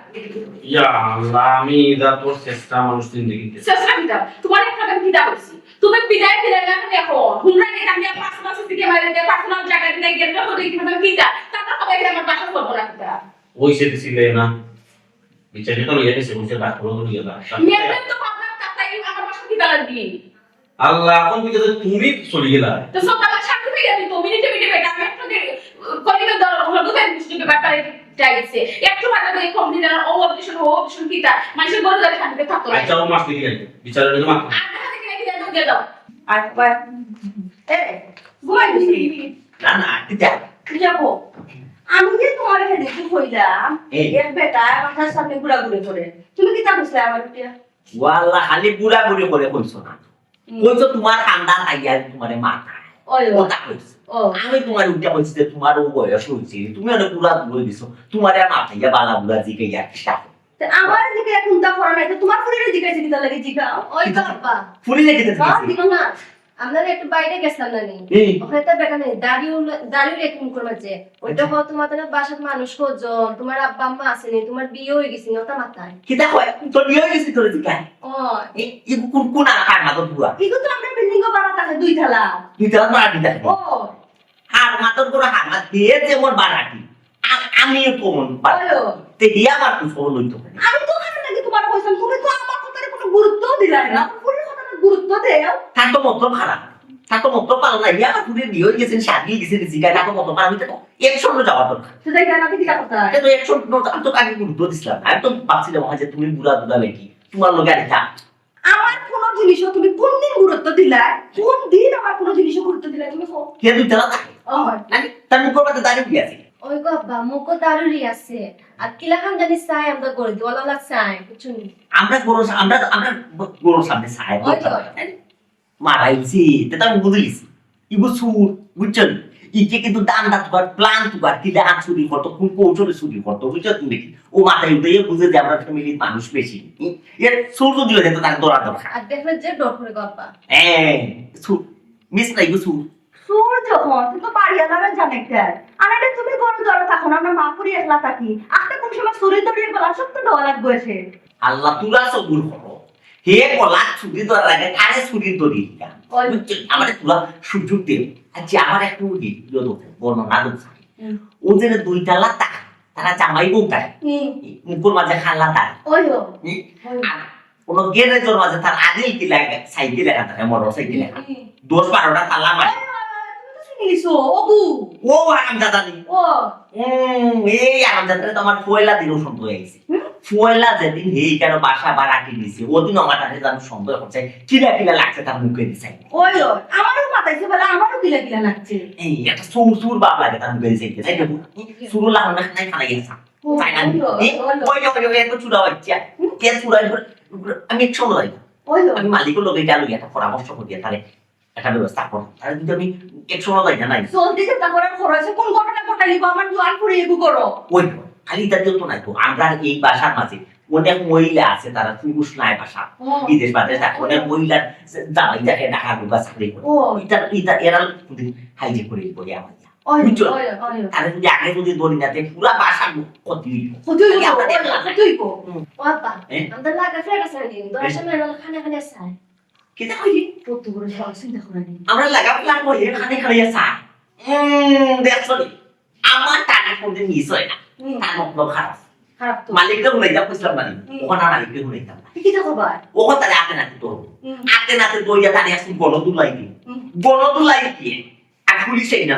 ইয়া আল্লাহ আমি দা তোর চেষ্টা মানুষ জিন্দেগিতে শেষরা কিটা তোমার একটা কাম কিটা হইছি তুমি বিদায় দিলে না দেখো হুমরা নে আমি পার্সোনাল থেকে মাইরে দে পার্সোনাল জায়গা দিলে গেলে হতে কি মানে কিটা তারপর সবাই আমার বাসা করব না কিটা ওই সে দিছিলে না বিচারে তো লইয়া গেছে বলছে ডাক্তার তো লইয়া দা মেয়েদের তো ভাবনা তাতাই আমার বাসা কিটা লাগবে আল্লাহ এখন বুঝে তুমি চলে গেলা তো সব আমার সাথে পেয়ে যাবি তো মিনিটে বেটা আমি একটা কলিতে ধরো হলো তাই বুঝতে ব্যাপারে চাইছে একটু বাধা দিয়ে কম দিন আর ও অপশন কিটা মানুষের বড় জায়গা শান্তিতে থাকতো আচ্ছা ও মাস দিকে গেল বিচারে লইয়া মাত্র আর দেখা দেখি নাকি দিয়ে দাও আর ঘুমাই দিছি না না কিতা যাবো আমি যে তোমার হেডে কইলাম এক বেটা মাথার সামনে ঘুরাঘুরি করে তুমি কি তা বুঝলে আমার বিয়া ওয়াল্লাহ খালি বুড়া বুড়ি করে কইছো না কইছো তোমার খানদান আইয়া তোমারে মাথা ওই কথা কইছো ও আমি তোমার উল্টা কইছি যে তোমার ও বয়স হইছে তুমি অনেক বুড়া বুড়ি দিছো তোমারে মাথা ইয়া বালা বুড়া জিকে ইয়া কিটা আমার দিকে চিন্তা করা নাই তো তোমার ফুলের জিজ্ঞাসা দিতে লাগে জিগাও ওই বাবা ফুলি লেগে হ্যাঁ দিতেছি দিও না আমরা একটু বাইরে গেছিলাম না নি এই ওখানে তো বেটা নেই দাঁড়িয়ে একটু করে মাঝে ওইটা হওয়া তোমার তো বাসার মানুষ কজন তোমার আব্বা আম্মা আসেনি তোমার বিয়ে হয়ে গেছে ওটা মাথায় কিটা কয় তোর বিয়ে হইছে তোর দিকা ও এই কোন আর মাথা পুরা এগুলো তো আমরা বিল্ডিং এ বাড়া থাকে দুই থালা তুই তো মারা দিতা ও হার মাতর করে হার মাত দিয়ে যেমন বাড়াটি আমিও তো মন পাই বলো তে হিয়া মার তো সব লইতো আমি তো ওখানে নাকি তোমার কইছিলাম তুমি তো আমার কথার কোনো গুরুত্ব দিলাই না ফুলের কথাটা গুরুত্ব দেও তার তো মত খারাপ তাকে মতো পালো না ইয়া পুরো বিয়ে হয়ে গেছেন শাদি গেছেন জিগায় তাকে মতো পালো আমি তো একশো যাওয়ার দরকার তো যাই জানা কি কথা কিন্তু একশো আমি তো আগে গুরুত্ব দিছিলাম আমি তো ভাবছিলাম যে তুমি বুড়া দুধা বেটি তোমার লোক আর যা আমার কোনো জিনিসও তুমি কোন দিন গুরুত্ব দিলা কোন দিন আমার কোনো জিনিসও গুরুত্ব দিলা তুমি কো কে দুই তালা থাকে নাকি তার মুখের মধ্যে দাঁড়িয়ে কি আছে ওই গো আব্বা মুখো দারুরি আছে আর কিলা খান জানি চাই আমরা করে দিই ওলা চাই বুঝছো নি আমরা গরুর সামনে ছায় ওই তো। মারাইছি এটা আমি বুঝলিছি ইগো সুর বুঝছেন ইকে কিন্তু দান্দা তোমার প্ল্যান তোমার কিলে হাত চুরি করতো কোন কৌশলে চুরি করতো বুঝছো তুমি দেখি ও মাথায় উঠে বুঝে যে আমরা ফ্যামিলির মানুষ বেশি এর সুর যদি হয়ে যেত তার দৌড়া দরকার আর দেখলে যে ডর করে গো আব্বা হ্যাঁ সুর মিস নাই গো সুর সুর যখন তুই তো পারিয়া দাঁড়া জানে কেন আনারে তুমি গরু ধরে থাকো না আমরা মা পুরি একলা থাকি আজকে কোন সময় চুরি দড়িয়ে গলা সব তো দেওয়া লাগবে এসে আল্লাহ তুলা সবুর করো হে কলা ছুটি ধরা লাগে কারে ছুটি ধরি আমার তুলা সুযোগ দেব আচ্ছা আমার একটু বর্ণনা দোষ ওদের দুইটা লাতা তারা জামাই বউটা মুখের মাঝে খাল্লা তার ওইও কোন গ্যারেজের মাঝে তার আদিল কি লাগে সাইকেল লেখা থাকে মোটর সাইকেল লেখা 10-12টা তালা মারে নিছো ওগু ও আরাম দাদা নি ও এই আরাম দাদা তো আমার পয়লা দিন সন্দেহ হয়েছে পয়লা যেদিন এই কেন বাসা বাড়াটি দিছে ওদিন আমার কাছে জানো সন্দেহ হচ্ছে কিলা কিলা লাগছে তার মুখে দিছে ওইও আমারও মাথাইছে বলে আমারও কিলা কিলা লাগছে এই একটা সুর বাপ লাগে তার মুখে দিছে তাই দেবো সুর লাগানো নাই খানা গেছে তাই না ওই এত চুরা হচ্ছে কে চুরা আমি এক সময় যাই ওইও আমি মালিকের লোক এটা লই একটা পরামর্শ করি তারে একটা ব্যবস্থা করো আর যদি আমি এক সময় যাই না নাই চলতে চিন্তা করার খরচ কোন ঘটনা ঘটালি বা আমার জোয়ান পুরে এগু করো ওই খালি তাদের তো নাই তো আমরা এই বাসার মাঝে অনেক মহিলা আছে তারা পুরুষ নাই বাসা বিদেশ বাদেশ থাকে অনেক মহিলার জামাই দেখে ঢাকা ঢুকা চাকরি করে ও এটা এরা হাইজে করে বলি আমার ওই বুঝছো? ওই ওই তারা যদি আগে যদি দড়ি না দেয় পুরা বাসা ক্ষতি তুই তুই কো ও আব্বা আমরা লাগা ফেরা সাই দিন দশ সময় খানে খানে চাই কেটে কইলি কত বড় চিন্তা করে নি আমরা লাগা প্ল্যান করি খানে খানে আসা দেখছো নি? আমার টাকা কোনদিন মিস হয় না তার মতলব খারাপ খারাপ তো মালিককে বলে যাও বুঝলাম না ওখানে মালিককে বলে যাও কি তো খবর ওখানে তারা আতে নাতে তো আতে নাতে দইয়া তারে আসুন গণদুলাই দিয়ে আর পুলিশে না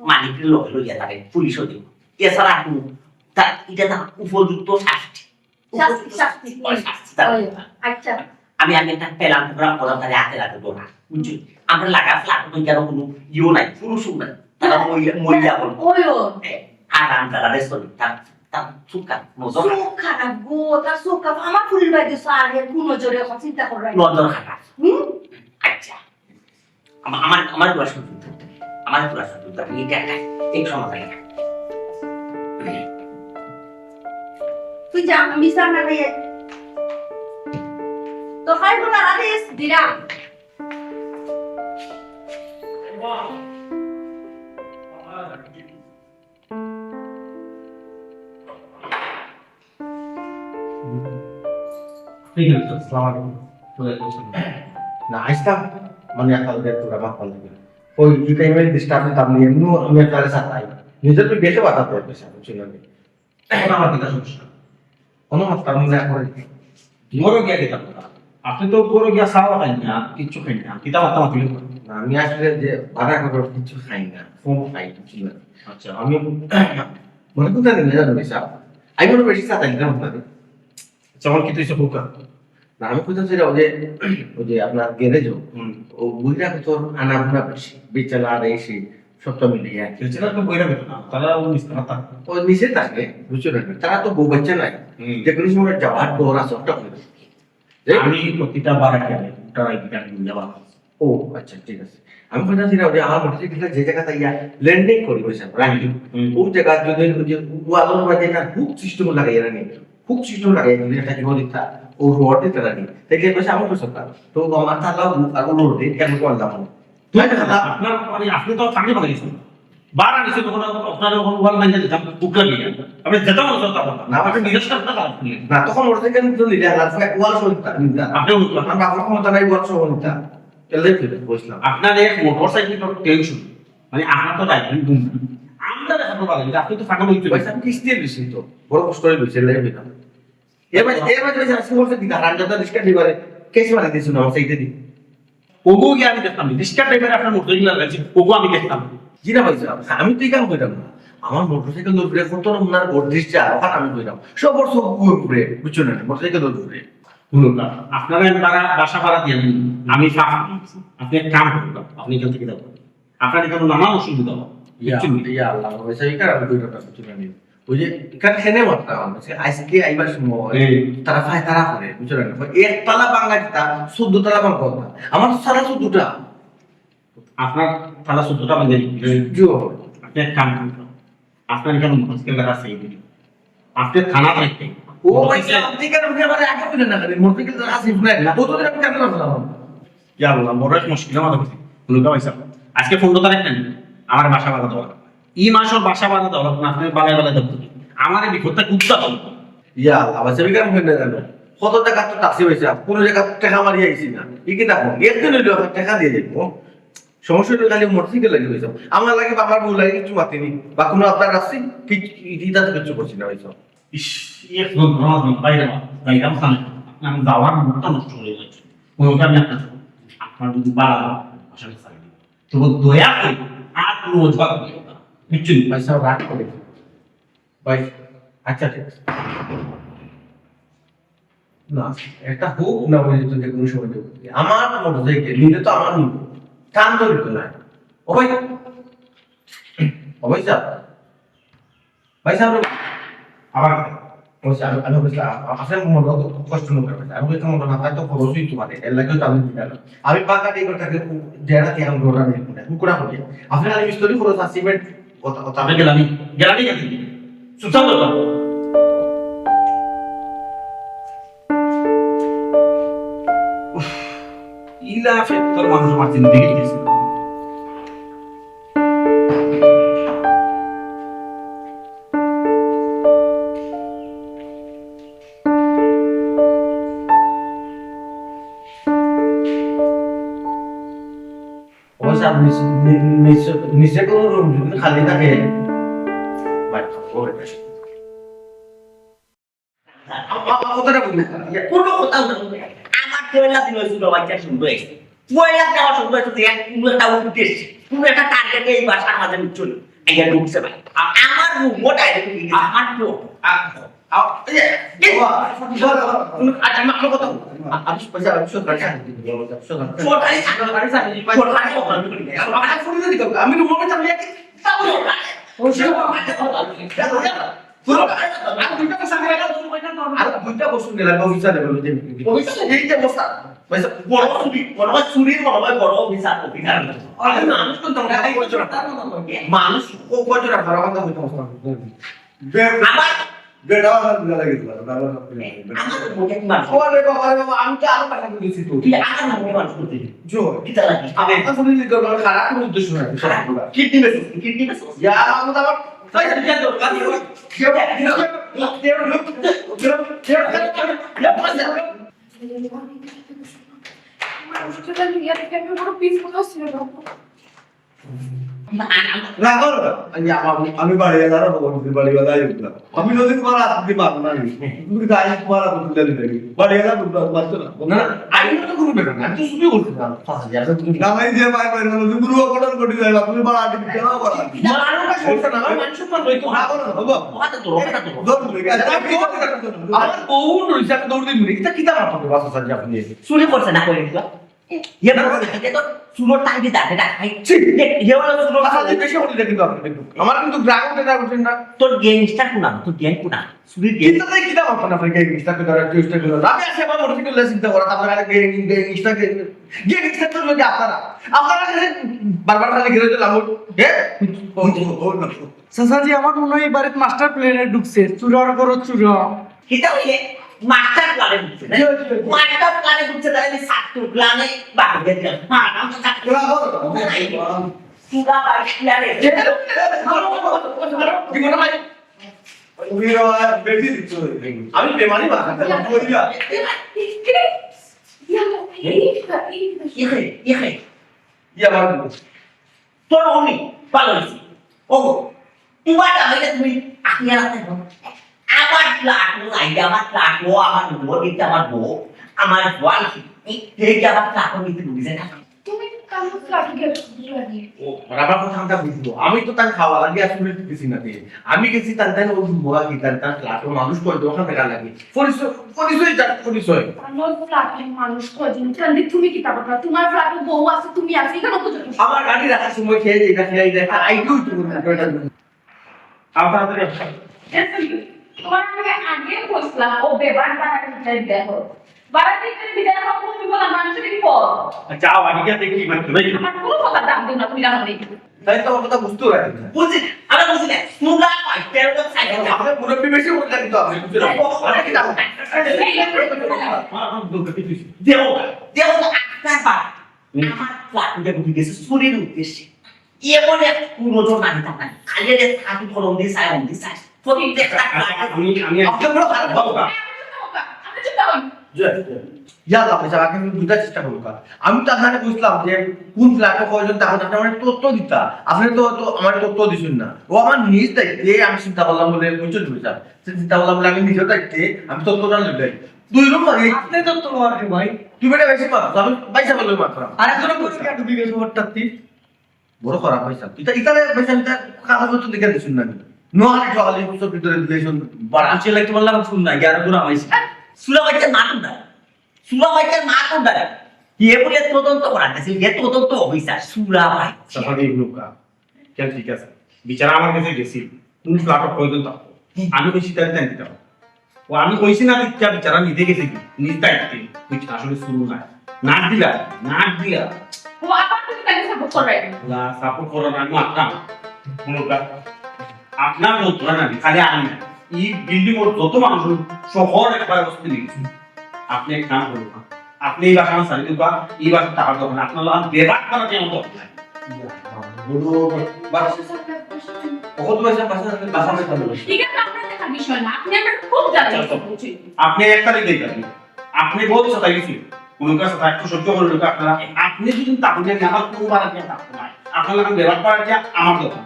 মালিকের লোক লইয়া তারে পুলিশও দিব এছাড়া আর তার এটা না উপযুক্ত শাস্তি শাস্তি আচ্ছা আমি একটা পেলাম ওরা তারে আতে নাতে তো না বুঝছি আমরা লাগা ফ্ল্যাট তো কেন কোনো ইও নাই পুরুষও নাই তারা মহিলা বল ওইও আরাম তারা রেস্ট তার তার সুকা নজর চোখ খারাপ গো তার চোখ খারাপ আমার ফুলের বাইরে সারে কোন নজরে এখন চিন্তা করে নজর খারাপ আচ্ছা আমার প্রশ্ন এটা একটা এক সময় তুই যা আমি সামনে গিয়ে তো খাই বলা আদেশ দিরা ঠিক আছে আসসালামু আলাইকুম না আসতাম মানে কালকে তোরা মা কল দিবি ওই কি টাইমে ডিস্টার্ব দিতাম নি এমনি আমি তার সাথে আই নিজের তুই বেশি কথা তো বেশি ছিল না এখন আমার কিটা সমস্যা কোনো মাত্রা মনে করে বড় গিয়া দিতাম আপনি তো বড় গিয়া খাওয়া খাই না কিচ্ছু খাই না কিতা মাত্রা মাতিলে না আমি আসলে যে বাধা করে কিছু খাই না ফোন খাই কিছু না আচ্ছা আমি মনে করতে না জানো বেশি আমি মনে বেশি সাথে আইলাম না চাওয়াল কি তুইছে হুকা না আমি কোথাও ছিল ওই যে আপনার গ্যারেজ ও বুঝলা তোর আনাগুনা বেশি বেচালা আর এসে সবটা মিলে যায় সেটা তো বইরা বের না তারা ও নিস্তার তা ও নিচে থাকে বুঝছো না তারা তো বউ বাচ্চা নাই যে কোনো সময় যাওয়ার দৌড় আছে ওটা করে আমি প্রতিটা বার আগে ওটা আইডিটা নিয়ে যাবা ও আচ্ছা ঠিক আছে আমি কোথাও ছিল যে আমার মোটরসাইকেলটা যে জায়গাতে ইয়া ল্যান্ডিং করি বসে রাখি ওই জায়গা যদি ওই যে ওয়ালের মাঝে না হুক সিস্টেম লাগাই রানি হুক সিস্টেম লাগাই যদি একটা জীবন দিতা ও রোডে তারা নি তাইলে বসে আমার তো সরকার তো আমার তালা আর রোডে কেন করলাম আপনার মানে আপনি তো সামনে বানাইছেন বার আনিছে তখন আপনার যখন ওয়াল মাইজা দিতাম বুকলা নিয়ে আপনি যেটা মনে হতো তখন না আপনি নিজস্ব একটা কাজ করলেন না তখন মোটরসাইকেল তো নিলে আর ওয়াল সহিতা নিতা আপনি আমার বাবার ক্ষমতা নাই ওয়াল সহ নিতা এলে ফিরে বসলাম আপনার এক মোটরসাইকেল তো টেনশন মানে আপনার তো ড্রাইভিং গুম আমরা দেখাতে পারি আপনি তো ফাঁকা বলতে পয়সা আমি কিস্তি দিছি তো বড় কষ্ট হয়ে গেছে লেগে দিতাম এবার যে আসলে বলতে দিতা রান্নাটা রিস্কা দিবারে কেস মারা দিছ না সেইটা দি ওগো গিয়ে আমি দেখতাম রিক্সা ড্রাইভার আপনার মোটরসাইকেল লাগাচ্ছি ওগো আমি দেখতাম জি না ভাই সাহেব, আমি তো এই কাম কইতাম না। আমার মোটরসাইকেল দৌড়ে কত ওনার গর্দিশটা ওখানে আমি কইতাম সব ওর সব ঘুরে বুঝছো না, মোটরসাইকেল দৌড়ে শুনুন না, আপনারা বাসা ভাড়া দিয়ে আমি ফাঁকা দিয়েছি। আপনি এক কাম করুন, আপনি এখান থেকে যাবেন। আপনার এখানে নানা অসুবিধা হবে ইয়া আল্লাহ ভাই সাহেব, এই কারণে আমি কইতাম না বুঝছো না। ওই যে এখানে খেনে মারতাম আজকে আইবার সময় তারা ফায় তারা করে বুঝছো না, এক তালা বাংলা দিতা 14 তালা বাংলা কথা, আমার তো সারা 14টা আপনার তারা 14টা বাজে জো। আপনি এক কাম করুন, আপনার এখানে মোটরসাইকেল রাখা সেই দিন আপনি থানা থাকতে ও ভাই সাহেব, আপনি কেন আমার আগে কইলেন না কেন? মোটরসাইকেল তো আসিফ না, ও তো আমি কেন করলাম? ইয়া আল্লাহ বড় এক মুশকিল আমাদের কাছে। শুনুন ভাই সাহেব, আজকে 15 তারিখ নেন, আমার বাসা ভাড়া দেওয়া এই মাসের বাসা ভাড়া দেওয়া লাগবে না, আপনি বাগায় বাগায় দেবেন। আমার এই বিপদটা উদ্ধার হবে। ইয়া আবার সবই কেন কইলেন জানো? কত টাকা তো টাক্সি হইছে, কোন জায়গা টাকা মারি আইছি না, এই কি দেখো একদিন হইলো টাকা দিয়ে যাবো। সমস্যাটা খালি মোটরসাইকেল লাগে হইছে, আমার লাগে বা আমার বউ লাগে কিছু মাতিনি বা কোনো আপনার আসছি ইটা তো কিছু করছি না হইছে। ইস, এক রোজ বাইরে বাইরে সামনে আমি যাওয়ার মুখটা নষ্ট হয়ে যাচ্ছে। ওইটা আমি আপনার যদি বাড়া আসলে চাই তবু দয়া করে আর কোনো অজুহাত করবেন না, বুঝছেন? ভাই সাহেব রাগ করে ভাই, আচ্ছা ঠিক আছে না, একটা হোক না হয়ে যেত যে কোনো সময় দেবো। আমার মোটরসাইকেল নিলে তো আমার নিব, কান তো নিত না। ও ভাই, ও ভাই সাহেব, ভাই সাহেব আবার আমি বলছিলাম আপনার মনে কষ্ট নকরে, আমি বলছিলাম মনে না হয় তো খরচই তোমার এর লাগেও তো আমি দিলাম। আমি পাকা টিকট থাকে যারা এখন ঘোরা নেই কুকুরা হবে আপনার আমি স্টোরি খরচ আছে সিমেন্ট কথা কথা আপনি গেলামি গেছে সুসাম তো ইলা ফেক্টর মানুষ আমার জিন্দেগি দিয়েছে। অবশ্য আপনি নিশ্চয় কোনো রুম যদি খালি থাকে কথাটা বলুন কোনো কথা বলবে না। আমার পয়লা দিন হয়েছিল বাচ্চা শুনতে এসেছে, পয়লা দিন আমার শুনতে এসেছে কোনো একটা উঠতে এসছে, কোনো একটা টার্গেট এই বাসার মাঝে চল আইয়া ঢুকছে ভাই আমার রুম ওটা আমার তো আচ্ছা আমার কথা আমি পয়সা আমি সরকারি আমি তো মনে চাই আর দুইটা বছর গেলাম অফিসার এইটা বস্তা পয়সা বড় চুরির মনে হয় বড় অফিসার মানুষ মানুষ কয়জন আর ভাড়া বান্ধা হইতে আবার বেটা লাগে দিলাম আমার মনে কি মানুষ ওরে বাবা আমি তো আরো টাকা দিয়েছি তো তুই আমার মনে মানুষ করতে জো কিতা লাগি আমি আসলে করবার খারাপ কোনো উদ্দেশ্য নাই কিডনি বেস ইয়া আমি তো আমার পয়সা দিয়ে দাও মানুষটা নিয়ে থেকে আমি বড় পিসফুল ছিল না। আমি বাড়ি গেলাম বাড়ি গেলাম আমি যদি তোমার আপনি পারবো না তুমি গাড়ি তোমার বাড়ি গেলাম পারতো না আমি তো কোনো ব্যাপার না, আমি তো শুধু বলছিলাম নামাই যে মাই পাই না তুমি পুরো অর্ডার করে দিলে আপনি বাড়া দিতে কেন বাড়া মানুষ সমস্যা না আমার মানুষ সম্মান হইতো না বাবা কথা তো আমার বহু রইছে আমি দৌড় দিই এটা কিতা মারতে বাসা সাজি আপনি চুরি করছে না করে দিবা ইয়ে বাবা এটা তো চুলোর টাইমে দাঁড়ে রাখাই ইয়ে বলে চুলোর আচ্ছা বেশি বলি কিন্তু আপনি আমার কিন্তু গ্রাহক এটা করছেন না তোর গ্যাংস্টার কোনা তোর গ্যাং কোনা চুরির গ্যাং কিতা তাই কিতা মারতে না আপনি গ্যাংস্টার কে ধরে টিউস্টার করে আমি আসে আমার মোটরসাইকেল লে চিন্তা করা তারপরে আরে গ্যাংস্টার কে গ্যাংস্টার তো লোকে আপনারা বারবার খালি ঘিরে দিলাম চাচাজি আমার মনে হয় এবারে মাস্টার প্ল্যানে ঢুকছে চুরার করো চুরা কিতা হইলে মাস্টার প্ল্যানে ঢুকছে মাস্টার প্ল্যানে ঢুকছে তাহলে ছাত্র প্ল্যানে বাহিরে দিলাম হ্যাঁ আমরা ছাত্র চুরা বাই প্ল্যানে জীবন ভাই বেশি দিচ্ছ আমি বেমানি বাসা ইয়া আমার তোর অমি ভালো হয়েছে ও তোমার আমাকে তুমি আখিয়া রাখতে আমার প্লাট আইডিয়া আমার প্লাট ও আমার বউ দিতে আমার বউ আমার ওয়াইফ এই যে আমার প্লাট নিতে বুঝে না তুমি কামু ফ্ল্যাট গেছো ও রাবার কথা আমরা বুঝবো আমি তো তার খাওয়া লাগে আসলে গেছি না দিয়ে আমি গেছি তার তাই ওই মোয়া কি তার তার ফ্ল্যাট মানুষ করে ওখান থেকে লাগে পরিচয় আমার ফ্ল্যাটে মানুষ কয়জন কান্দি তুমি কি তা বলবা তোমার ফ্ল্যাটে বউ আছে তুমি আছো এখানে কত জন আমার গাড়ি রাখার সময় খেয়ে যাই এটা খেয়ে দেখা আইডিও তো আপনাদের তোমার আমি আগে বলছিলাম ও বেবার বাড়াতে দেখো বাড়াতে বিদায় হওয়া কোন বিপদ মানুষের বিপদ যাও আগে দেখি মানে তুমি আমার কোনো কথা দাম দিও না তুমি জানো না তাই তো আমার কথা বুঝতে পারি না বুঝছি না, আমরা বুঝছি না স্মুগলা পাই তেরো সাইকেল আপনার মুরব্বী বেশি বললেন কিন্তু আপনি বুঝতে দেও দেও আপনার বাপ আমার ফ্ল্যাটে ঢুকে গেছে চুরির উদ্দেশ্যে এমন এক পুরো নানি থাকা খালি রে থাকি ফলন দিয়ে সাই অন দিয়ে সাই প্রত্যেকটা আমি আপনার বড় খারাপ বাবা আমি চুপ থাকুন ইয়াল্লা পয়সা আগে আমি দুটা চেষ্টা করবো আমি তো আপনাকে বুঝলাম যে কোন ফ্ল্যাটে কয়জন তখন আপনি আমার তথ্য দিতা আপনি তো আমার তথ্য দিচ্ছেন না ও আমার নিজ দায়িত্বে আমি চিন্তা করলাম বলে বুঝছেন বুঝলাম চিন্তা করলাম বলে আমি নিজের দায়িত্বে আমি তথ্যটা লইলাই 2 রুম লাগে আপনি তো তোমার ভাই তুই বেটা বেশি মাত্র আমি পয়সা বলে মাত্র আর এখন ঢুকে গেছো হঠাৎই বড় খারাপ পয়সা এটা ইতালে পয়সা এটা কাগজ তো দেখে দিছেন না নো আর সকালে বছর ভিতরে দিলেন বাড়া আনছে লাগতে বললাম শুন না 11 গুণ আমাইছে সুলা বাইতে না কোনটা সুলা বাইতে না কোনটা কি এ বলে তদন্ত করাতেছে এ তদন্ত অফিসার সুলা ভাই সাফারি গ্রুপকা কেন ঠিক আছে বিচারা আমার কাছে গেছি কোন ফ্ল্যাট প্রয়োজন থাকতো আমি বেশি তারিখ জানতে চাও ও আমি কইছি না দিচ্ছা বিচারা নিতে গেছে কি নিজ দায়িত্বে তুই আসলে শুরু না নাক দিলা ও আবার তুমি তাকে সাপোর্ট করবে না সাপোর্ট করো না আমি আপনার কোনটা আপনার মতো না খালি আমি না এই বিল্ডিং ওর যত মানুষ শহর একবার বসতে দিয়েছি আপনি এক কাম করুন আপনি এই বাসা সারি দিবা এই বাসা টাকা দেবেন আপনার লোক বেবাক করা কেমন দরকার কত পয়সা বাসা পয়সা ঠিক আছে আপনার দেখার বিষয় না আপনি আমার খুব জানেন আপনি এক তারিখ দেখবেন আপনি বহুত সতাই গেছি কোনো কাছে একটু সহ্য করে লোক আপনারা আপনি যদি তাহলে আমার কোনো বার থাকতে নাই আপনার বেবাক করা আমার কথা